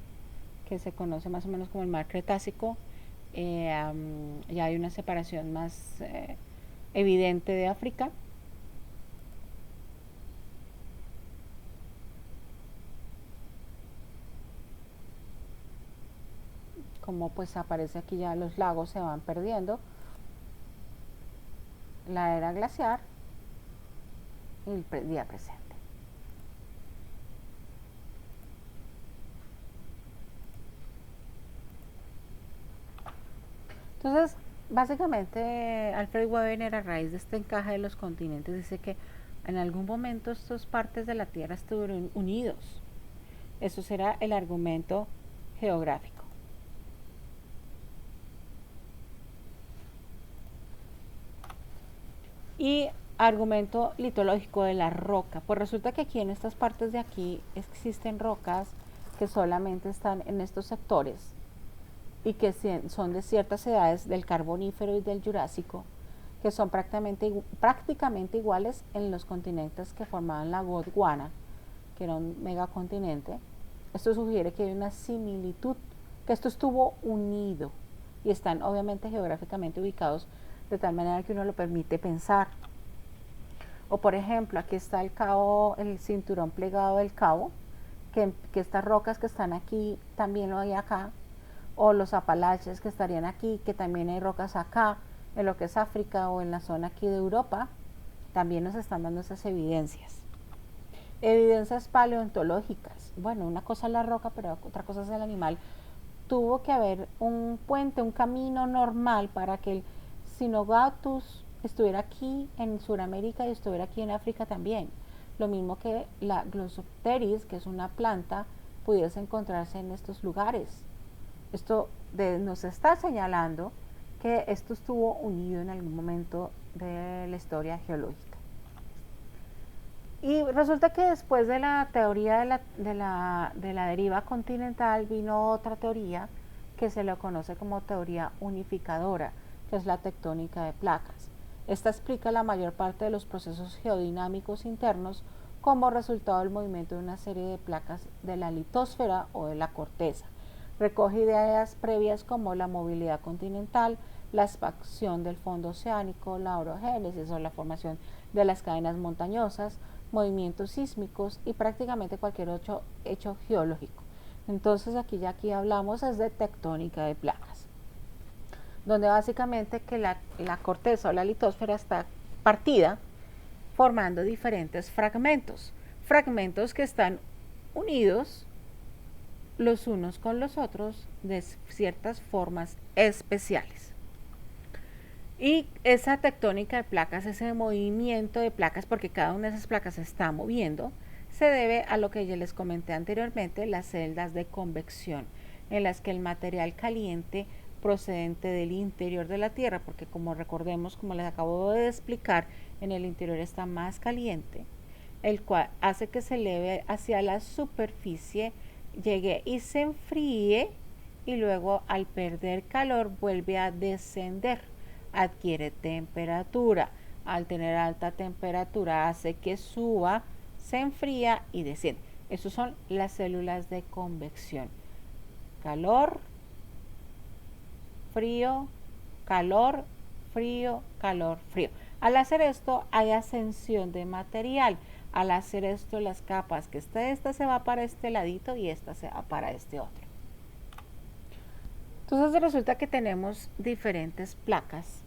que se conoce más o menos como el mar Cretácico. Ya hay una separación más evidente de África. Como pues aparece aquí, ya los lagos se van perdiendo. La era glaciar y el día presente. Entonces, básicamente, Alfred Wegener, a raíz de este encaje de los continentes, dice que en algún momento estas partes de la Tierra estuvieron unidos. Eso será el argumento geográfico. Y argumento litológico de la roca. Pues resulta que aquí en estas partes de aquí existen rocas que solamente están en estos sectores y que son de ciertas edades del Carbonífero y del Jurásico, que son prácticamente iguales en los continentes que formaban la Gondwana, que era un megacontinente. Esto sugiere que hay una similitud, que esto estuvo unido y están obviamente geográficamente ubicados de tal manera que uno lo permite pensar. O por ejemplo, aquí está el cabo, el cinturón plegado del cabo, que estas rocas que están aquí también lo hay acá, o los Apalaches que estarían aquí, que también hay rocas acá, en lo que es África o en la zona aquí de Europa, también nos están dando esas evidencias. Evidencias paleontológicas. Bueno, una cosa es la roca, pero otra cosa es el animal. Tuvo que haber un puente, un camino normal para que el Cynogatus estuviera aquí en Sudamérica y estuviera aquí en África también. Lo mismo que la Glossopteris, que es una planta, pudiese encontrarse en estos lugares. Esto nos está señalando que esto estuvo unido en algún momento de la historia geológica. Y resulta que después de la teoría de la deriva continental vino otra teoría que se le conoce como teoría unificadora, que es la tectónica de placas. Esta explica la mayor parte de los procesos geodinámicos internos como resultado del movimiento de una serie de placas de la litosfera o de la corteza. Recoge ideas previas como la movilidad continental, la expansión del fondo oceánico, la orogénesis o la formación de las cadenas montañosas, movimientos sísmicos y prácticamente cualquier hecho geológico. Entonces aquí hablamos es de tectónica de placas, donde básicamente que la corteza o la litosfera está partida formando diferentes fragmentos, fragmentos que están unidos los unos con los otros de ciertas formas especiales. Y esa tectónica de placas, ese movimiento de placas, porque cada una de esas placas se está moviendo, se debe a lo que ya les comenté anteriormente, las celdas de convección, en las que el material caliente procedente del interior de la Tierra, porque como recordemos, como les acabo de explicar, en el interior está más caliente, el cual hace que se eleve hacia la superficie, llegue y se enfríe, y luego al perder calor vuelve a descender, adquiere temperatura. Al tener alta temperatura hace que suba, se enfría y desciende. Esas son las células de convección. Calor, frío, calor, frío, calor, frío. Al hacer esto hay ascensión de material. Al hacer esto las capas que esta se va para este ladito y esta se va para este otro. Entonces resulta que tenemos diferentes placas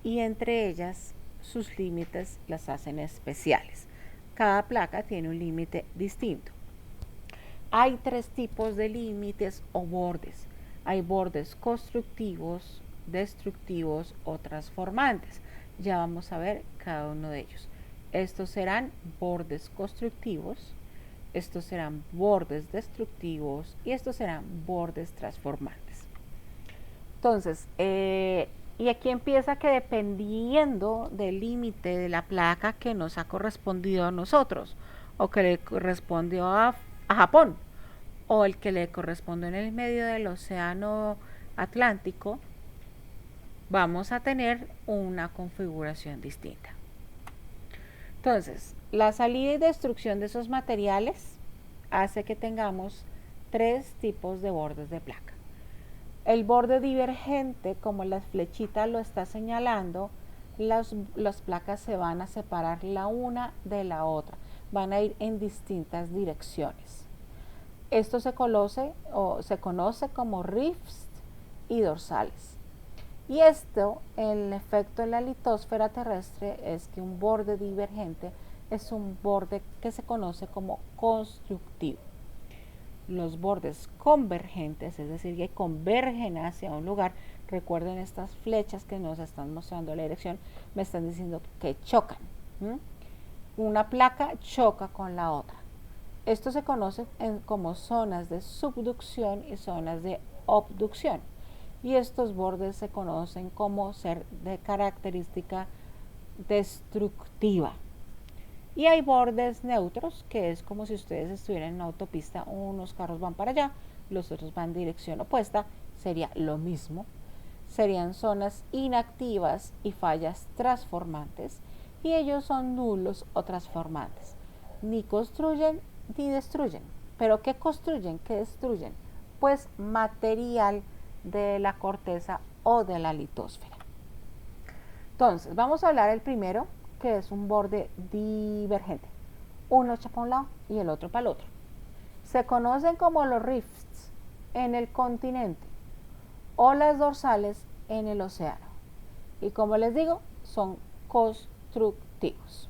y entre ellas sus límites las hacen especiales. Cada placa tiene un límite distinto. Hay tres tipos de límites o bordes. Hay bordes constructivos, destructivos o transformantes. Ya vamos a ver cada uno de ellos. Estos serán bordes constructivos, estos serán bordes destructivos y estos serán bordes transformantes. Entonces, y aquí empieza que dependiendo del límite de la placa que nos ha correspondido a nosotros, o que le correspondió a Japón, o el que le corresponde en el medio del océano Atlántico, vamos a tener una configuración distinta. Entonces, la salida y destrucción de esos materiales hace que tengamos tres tipos de bordes de placa. El borde divergente, como la flechita lo está señalando, las placas se van a separar la una de la otra, van a ir en distintas direcciones. Esto se conoce como rifts y dorsales. Y esto, el efecto en la litosfera terrestre es que un borde divergente es un borde que se conoce como constructivo. Los bordes convergentes, es decir, que convergen hacia un lugar, recuerden estas flechas que nos están mostrando la dirección, me están diciendo que chocan. Una placa choca con la otra. Esto se conoce como zonas de subducción y zonas de abducción. Y estos bordes se conocen como ser de característica destructiva. Y hay bordes neutros, que es como si ustedes estuvieran en una autopista, unos carros van para allá, los otros van en dirección opuesta, sería lo mismo. Serían zonas inactivas y fallas transformantes, y ellos son nulos o transformantes. Ni construyen ni destruyen. ¿Pero qué construyen? ¿Qué destruyen? Pues material de la corteza o de la litosfera. Entonces, vamos a hablar el primero, que es un borde divergente. Uno echa para un lado y el otro para el otro. Se conocen como los rifts en el continente o las dorsales en el océano. Y como les digo, son constructivos.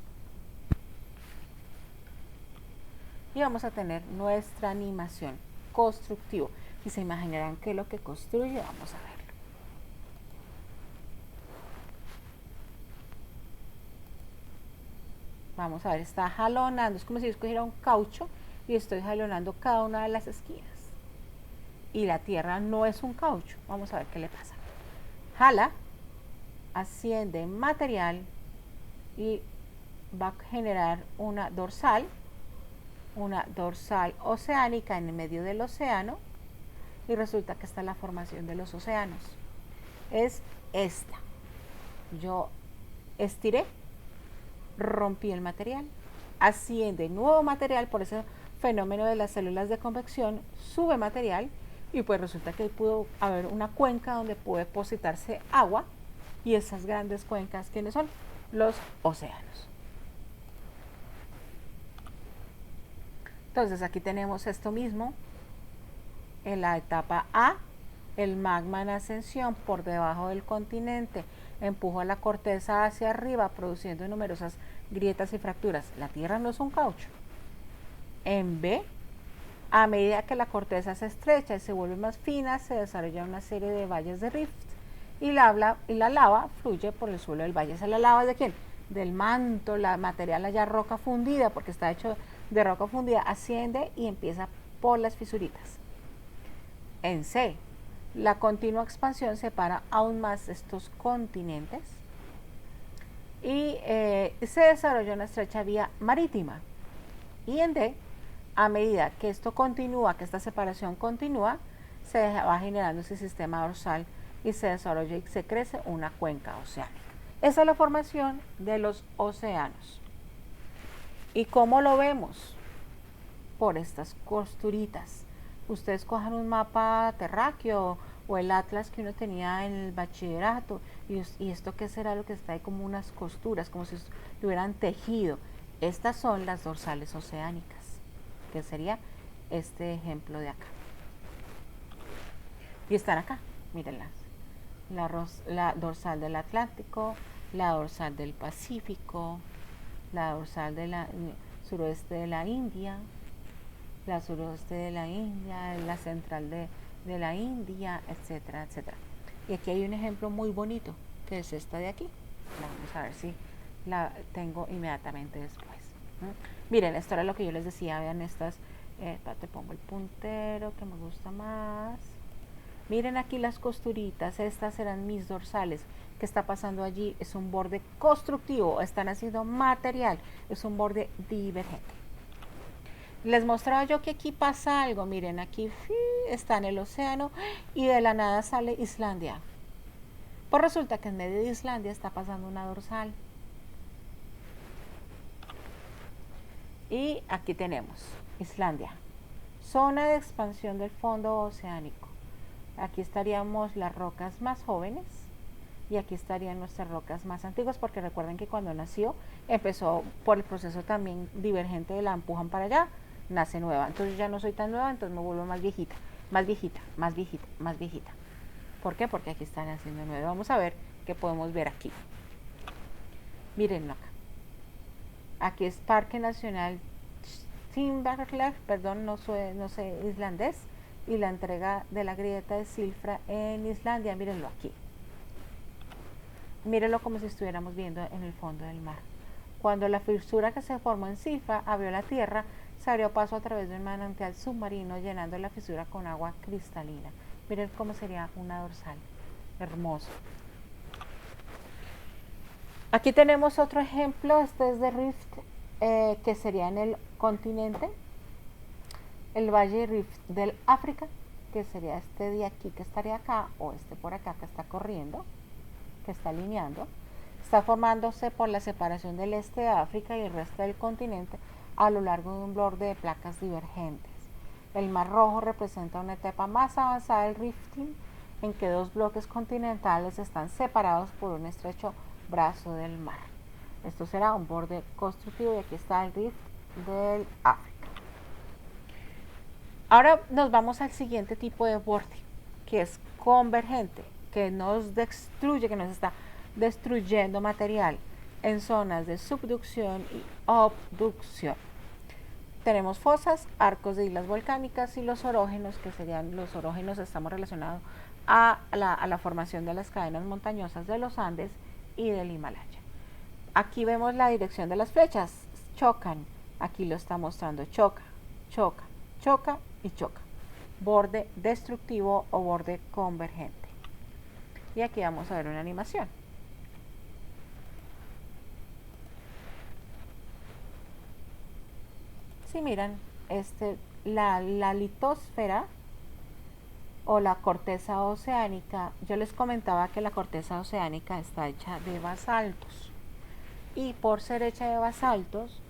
Y vamos a tener nuestra animación constructivo. Y se imaginarán qué es lo que construye. Vamos a verlo. Vamos a ver, está jalonando. Es como si yo escogiera un caucho y estoy jalonando cada una de las esquinas. Y la tierra no es un caucho. Vamos a ver qué le pasa. Jala, asciende material y va a generar una dorsal oceánica en el medio del océano, y resulta que esta es la formación de los océanos. Es esta. Yo estiré, rompí el material, asciende nuevo material, por ese fenómeno de las células de convección, sube material, y pues resulta que pudo haber una cuenca donde pudo depositarse agua, y esas grandes cuencas, ¿quiénes son? Los océanos. Entonces aquí tenemos esto mismo. En la etapa A, el magma en ascensión por debajo del continente empujó a la corteza hacia arriba, produciendo numerosas grietas y fracturas. La Tierra no es un caucho. En B, a medida que la corteza se estrecha y se vuelve más fina, se desarrolla una serie de valles de rift, y la lava fluye por el suelo del valle. ¿Esa es la lava de quién? Del manto, la material allá, roca fundida, porque está hecho de roca fundida, asciende y empieza por las fisuritas. En C, la continua expansión separa aún más estos continentes y se desarrolla una estrecha vía marítima. Y en D, a medida que esto continúa, que esta separación continúa, se va generando ese sistema dorsal y se desarrolla y se crece una cuenca oceánica. Esa es la formación de los océanos. ¿Y cómo lo vemos? Por estas costuritas. Ustedes cojan un mapa terráqueo o el atlas que uno tenía en el bachillerato, y esto qué será lo que está ahí, como unas costuras, como si lo hubieran tejido. Estas son las dorsales oceánicas, que sería este ejemplo de acá. Y están acá, mírenlas. La dorsal del Atlántico, la dorsal del Pacífico, la dorsal del suroeste de la India, la suroeste de la India, la central de la India, etcétera, etcétera. Y aquí hay un ejemplo muy bonito, que es esta de aquí. Vamos a ver si la tengo inmediatamente después. Miren, esto era lo que yo les decía. Vean estas, te pongo el puntero que me gusta más. Miren aquí las costuritas, estas serán mis dorsales. ¿Qué está pasando allí? Es un borde constructivo, están haciendo material, es un borde divergente. Les mostraba yo que aquí pasa algo. Miren, aquí está en el océano y de la nada sale Islandia. Pues resulta que en medio de Islandia está pasando una dorsal. Y aquí tenemos Islandia, zona de expansión del fondo oceánico. Aquí estaríamos las rocas más jóvenes y aquí estarían nuestras rocas más antiguas, porque recuerden que cuando nació empezó por el proceso también divergente de la empujan para allá, nace nueva. Entonces ya no soy tan nueva, entonces me vuelvo más viejita, más viejita, más viejita, más viejita. ¿Por qué? Porque aquí están haciendo nueva. Vamos a ver qué podemos ver aquí. Mírenlo acá. Aquí es Parque Nacional Thingvellir, perdón, no sé islandés, y la entrega de la grieta de Silfra en Islandia. Mírenlo aquí. Mírenlo como si estuviéramos viendo en el fondo del mar. Cuando la fisura que se formó en Silfra abrió la tierra, se abrió paso a través de un manantial submarino, llenando la fisura con agua cristalina. Miren cómo sería una dorsal. Hermoso. Aquí tenemos otro ejemplo. Este es de Rift, que sería en el continente. El Valle Rift del África, que sería este de aquí, que estaría acá, o este por acá, que está corriendo, que está alineando. Está formándose por la separación del este de África y el resto del continente a lo largo de un borde de placas divergentes. El Mar Rojo representa una etapa más avanzada del rifting, en que dos bloques continentales están separados por un estrecho brazo del mar. Esto será un borde constructivo y aquí está el rift del África. Ahora nos vamos al siguiente tipo de borde, que es convergente, que nos destruye, que nos está destruyendo material en zonas de subducción y abducción. Tenemos fosas, arcos de islas volcánicas y los orógenos, que serían los orógenos, estamos relacionados a la formación de las cadenas montañosas de los Andes y del Himalaya. Aquí vemos la dirección de las flechas, chocan, aquí lo está mostrando, choca, choca, choca y choca. Borde destructivo o borde convergente. Y aquí vamos a ver una animación. Si miran, la litosfera o la corteza oceánica, yo les comentaba que la corteza oceánica está hecha de basaltos. Y por ser hecha de basaltos,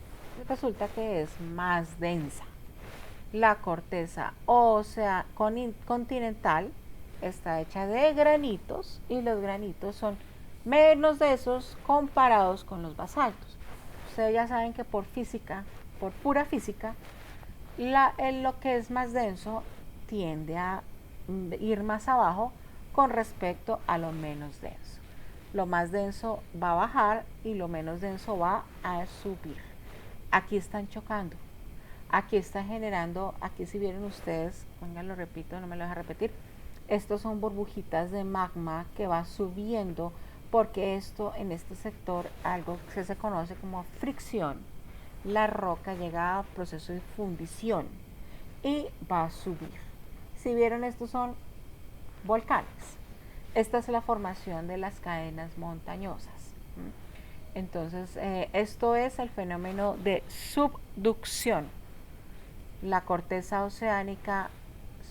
resulta que es más densa. La corteza continental está hecha de granitos y los granitos son menos densos comparados con los basaltos. Ustedes ya saben que por física, por pura física, lo que es más denso tiende a ir más abajo con respecto a lo menos denso. Lo más denso va a bajar y lo menos denso va a subir. Aquí están chocando. Aquí está generando, aquí si vieron ustedes, lo repito, no me lo deja repetir, estos son burbujitas de magma que va subiendo porque esto en este sector, algo que se conoce como fricción, la roca llega a proceso de fundición y va a subir. Si vieron, estos son volcanes. Esta es la formación de las cadenas montañosas. Entonces, esto es el fenómeno de subducción. La corteza oceánica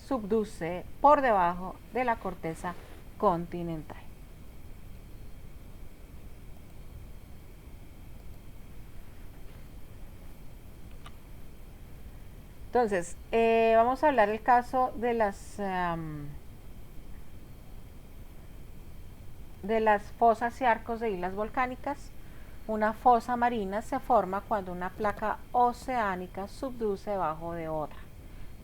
subduce por debajo de la corteza continental. Entonces, vamos a hablar el caso de las fosas y arcos de islas volcánicas. Una fosa marina se forma cuando una placa oceánica subduce debajo de otra.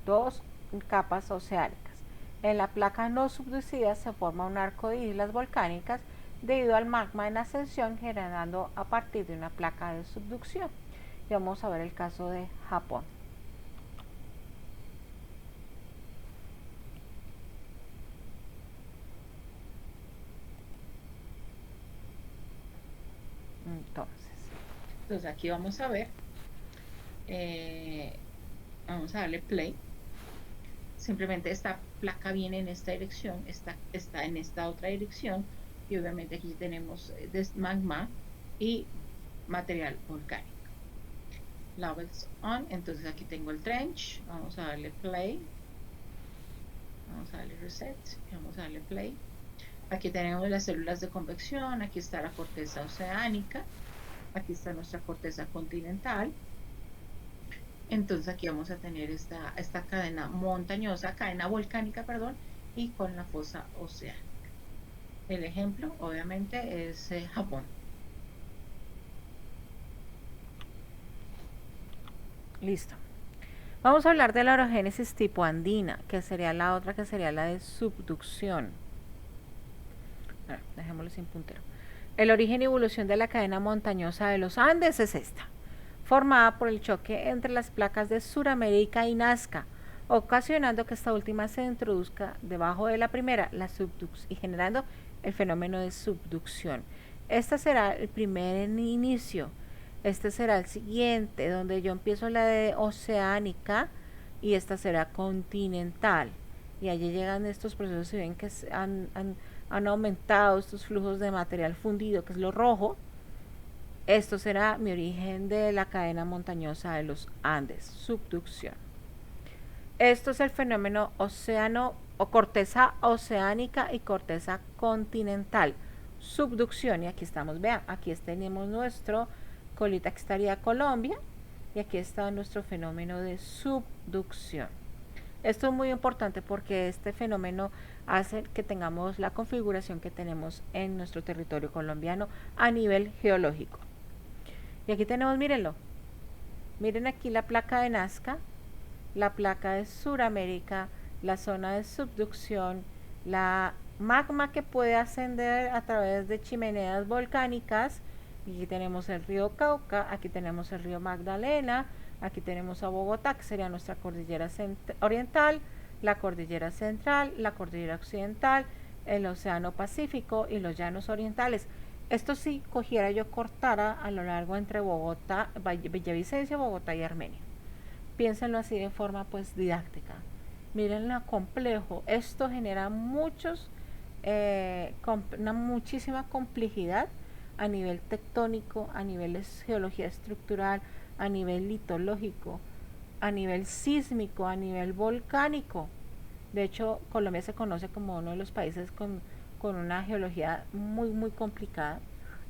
Dos capas oceánicas. En la placa no subducida se forma un arco de islas volcánicas debido al magma en ascensión generando a partir de una placa de subducción. Y vamos a ver el caso de Japón. Entonces aquí vamos a ver, vamos a darle play. Simplemente esta placa viene en esta dirección, está en esta otra dirección y obviamente aquí tenemos magma y material volcánico. Levels on, entonces aquí tengo el trench, vamos a darle play, vamos a darle reset y vamos a darle play. Aquí tenemos las células de convección, aquí está la corteza oceánica, aquí está nuestra corteza continental. Entonces aquí vamos a tener esta cadena montañosa, cadena volcánica, perdón, y con la fosa oceánica. El ejemplo, obviamente, es Japón. Listo. Vamos a hablar de la orogénesis tipo andina, que sería la otra, que sería la de subducción. Bueno, dejémoslo sin puntero. El origen y evolución de la cadena montañosa de los Andes es esta, formada por el choque entre las placas de Suramérica y Nazca, ocasionando que esta última se introduzca debajo de la primera, la subducción, y generando el fenómeno de subducción. Este será el primer inicio. Este será el siguiente, donde yo empiezo la de oceánica y esta será continental. Y allí llegan estos procesos, si ven que han aumentado estos flujos de material fundido, que es lo rojo. Esto será mi origen de la cadena montañosa de los Andes, subducción. Esto es el fenómeno océano o corteza oceánica y corteza continental, subducción. Y aquí estamos, vean, aquí tenemos nuestro colita que estaría Colombia y aquí está nuestro fenómeno de subducción. Esto es muy importante porque este fenómeno hace que tengamos la configuración que tenemos en nuestro territorio colombiano a nivel geológico. Y aquí tenemos, mírenlo, miren aquí la placa de Nazca, la placa de Suramérica, la zona de subducción, la magma que puede ascender a través de chimeneas volcánicas. Y aquí tenemos el río Cauca, aquí tenemos el río Magdalena, aquí tenemos a Bogotá, que sería nuestra cordillera oriental, la cordillera central, la cordillera occidental, el océano Pacífico y los llanos orientales. Esto sí cogiera yo, cortara a lo largo entre Bogotá, Villavicencio, Bogotá y Armenia. Piénsenlo así de forma pues didáctica. Miren lo complejo. Esto genera una muchísima complejidad a nivel tectónico, a nivel de geología estructural, a nivel litológico, a nivel sísmico, a nivel volcánico. De hecho, Colombia se conoce como uno de los países con una geología muy complicada.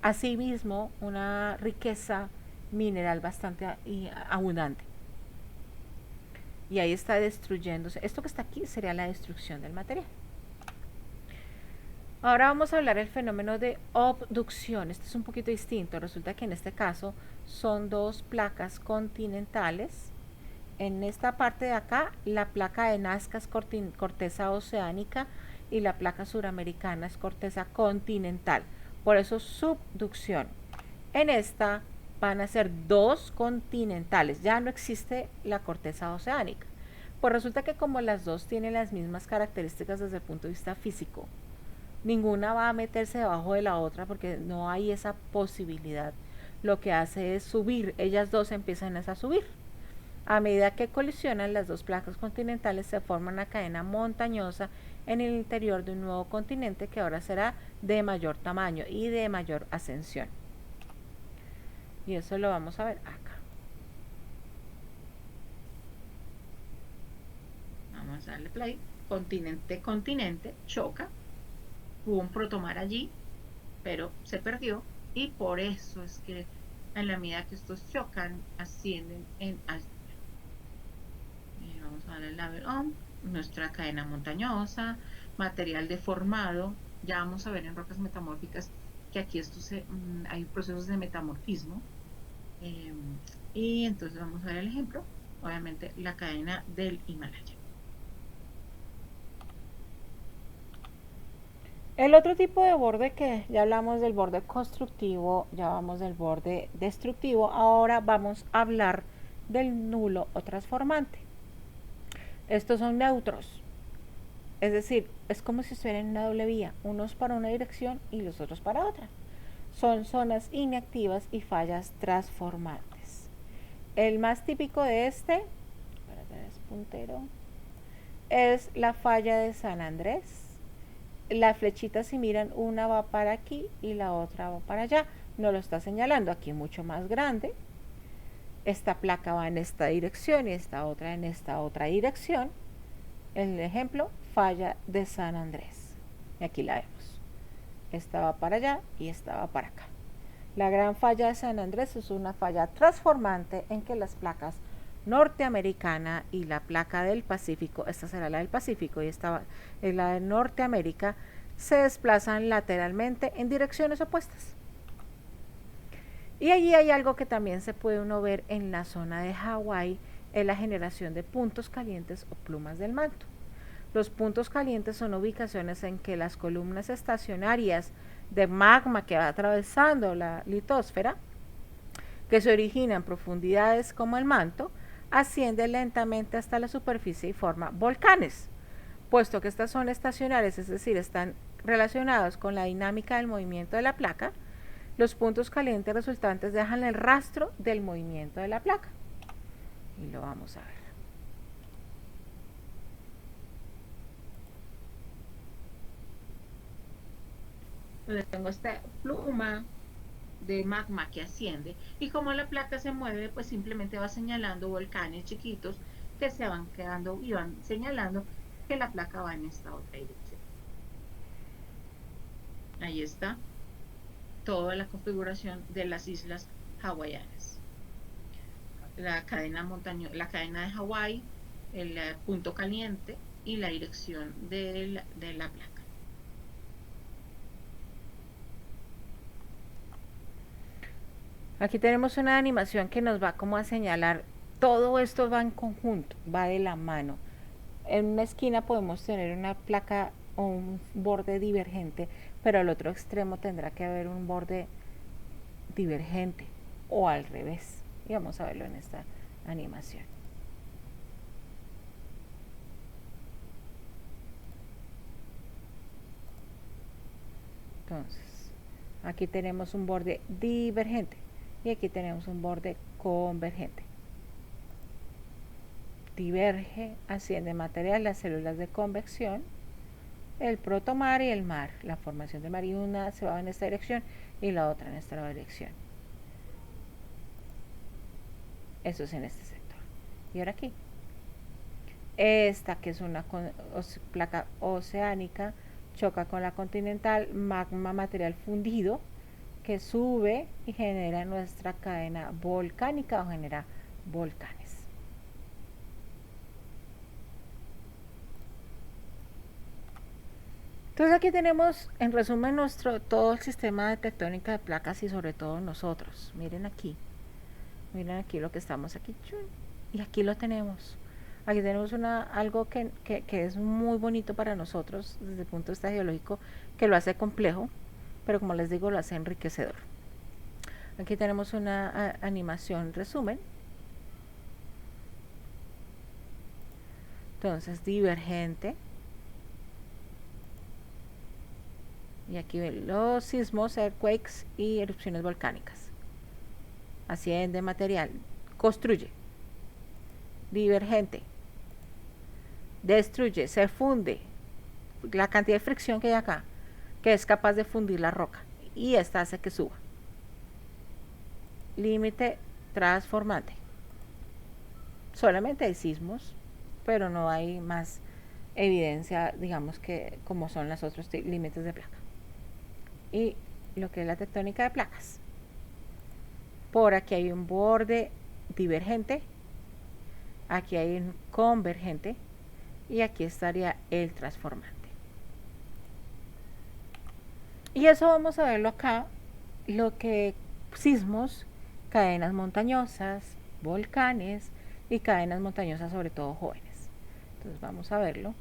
Asimismo, una riqueza mineral bastante abundante. Y ahí está destruyéndose. Esto que está aquí sería la destrucción del material. Ahora vamos a hablar del fenómeno de abducción. Este es un poquito distinto. Resulta que en este caso son dos placas continentales. En esta parte de acá, la placa de Nazca es corteza oceánica y la placa suramericana es corteza continental. Por eso subducción. En esta van a ser dos continentales, ya no existe la corteza oceánica. Pues resulta que como las dos tienen las mismas características desde el punto de vista físico, ninguna va a meterse debajo de la otra porque no hay esa posibilidad. Lo que hace es subir, ellas dos empiezan a subir. A medida que colisionan las dos placas continentales se forma una cadena montañosa en el interior de un nuevo continente que ahora será de mayor tamaño y de mayor ascensión. Y eso lo vamos a ver acá. Vamos a darle play. Continente choca. Hubo un protomar allí, pero se perdió. Y por eso es que en la medida que estos chocan, ascienden en altura. Vamos a darle el label on. Nuestra cadena montañosa, material deformado. Ya vamos a ver en rocas metamórficas que aquí hay procesos de metamorfismo. Y entonces vamos a ver el ejemplo. Obviamente la cadena del Himalaya. El otro tipo de borde, que ya hablamos del borde constructivo, ya vamos del borde destructivo, ahora vamos a hablar del nulo o transformante. Estos son neutros, es decir, es como si estuvieran en una doble vía, unos para una dirección y los otros para otra. Son zonas inactivas y fallas transformantes. El más típico de este, para tener puntero, es la falla de San Andrés. La flechita, si miran, una va para aquí y la otra va para allá. No lo está señalando, aquí mucho más grande. Esta placa va en esta dirección y esta otra en esta otra dirección. El ejemplo, falla de San Andrés. Y aquí la vemos. Esta va para allá y esta va para acá. La gran falla de San Andrés es una falla transformante en que las placas norteamericana y la placa del Pacífico, esta será la del Pacífico y esta es la de Norteamérica, se desplazan lateralmente en direcciones opuestas. Y allí hay algo que también se puede uno ver en la zona de Hawái, es la generación de puntos calientes o plumas del manto. Los puntos calientes son ubicaciones en que las columnas estacionarias de magma que va atravesando la litosfera, que se origina en profundidades como el manto, asciende lentamente hasta la superficie y forma volcanes. Puesto que estas son estacionarias, es decir, están relacionados con la dinámica del movimiento de la placa, los puntos calientes resultantes dejan el rastro del movimiento de la placa. Y lo vamos a ver. Entonces tengo esta pluma de magma que asciende y como la placa se mueve, pues simplemente va señalando volcanes chiquitos que se van quedando y van señalando que la placa va en esta otra dirección. Ahí está toda la configuración de las islas hawaianas. La cadena de Hawái el punto caliente y la dirección de la placa. Aquí tenemos una animación que nos va como a señalar, todo esto va en conjunto, va de la mano. En una esquina podemos tener una placa o un borde divergente, pero al otro extremo tendrá que haber un borde divergente o al revés. Y vamos a verlo en esta animación. Entonces, aquí tenemos un borde divergente y aquí tenemos un borde convergente. Diverge, asciende material las células de convección, el protomar y el mar, la formación del mar, y una se va en esta dirección y la otra en esta dirección. Eso es en este sector. Y ahora aquí, esta que es una placa oceánica, choca con la continental, magma material fundido que sube y genera nuestra cadena volcánica o genera volcanes. Entonces aquí tenemos en resumen todo el sistema de tectónica de placas y sobre todo nosotros. Miren aquí lo que estamos aquí y aquí lo tenemos. Aquí tenemos algo que es muy bonito para nosotros desde el punto de vista geológico, que lo hace complejo, pero como les digo, lo hace enriquecedor. Aquí tenemos una animación resumen. Entonces, divergente. Y aquí ven los sismos, earthquakes y erupciones volcánicas. Asciende material, construye. Divergente, destruye, se funde. La cantidad de fricción que hay acá, que es capaz de fundir la roca, y esta hace que suba. Límite transformante. Solamente hay sismos, pero no hay más evidencia, digamos, que como son los otros límites de placa. Y lo que es la tectónica de placas. Por aquí hay un borde divergente, aquí hay un convergente y aquí estaría el transformante. Y eso vamos a verlo acá, lo que sismos, cadenas montañosas, volcanes y cadenas montañosas sobre todo jóvenes. Entonces vamos a verlo.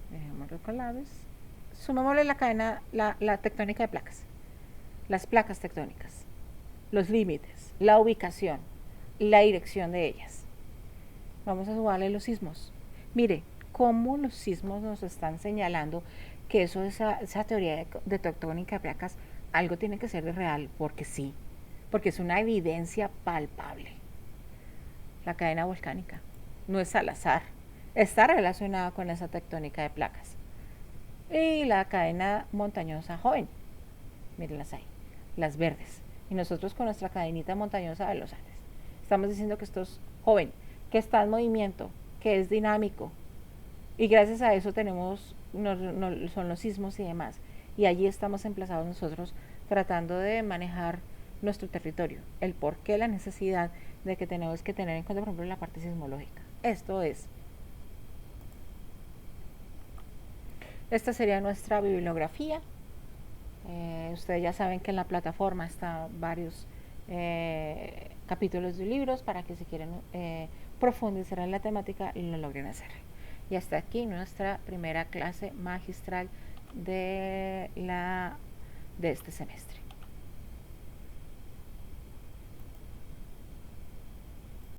Dejémoslo con laves. Sumémosle la cadena, la tectónica de placas, las placas tectónicas, los límites, la ubicación, la dirección de ellas. Vamos a sumarle los sismos. Mire cómo los sismos nos están señalando que esa teoría de tectónica de placas, algo tiene que ser de real, porque sí, porque es una evidencia palpable. La cadena volcánica no es al azar, está relacionada con esa tectónica de placas. Y la cadena montañosa joven, mírenlas ahí, las verdes. Y nosotros con nuestra cadenita montañosa de los Andes. Estamos diciendo que esto es joven, que está en movimiento, que es dinámico. Y gracias a eso tenemos, son los sismos y demás. Y allí estamos emplazados nosotros tratando de manejar nuestro territorio. El por qué, la necesidad de que tenemos que tener en cuenta, por ejemplo, la parte sismológica. Esta sería nuestra bibliografía. Ustedes ya saben que en la plataforma están varios capítulos de libros para que si quieren profundizar en la temática lo logren hacer. Y hasta aquí nuestra primera clase magistral de este semestre.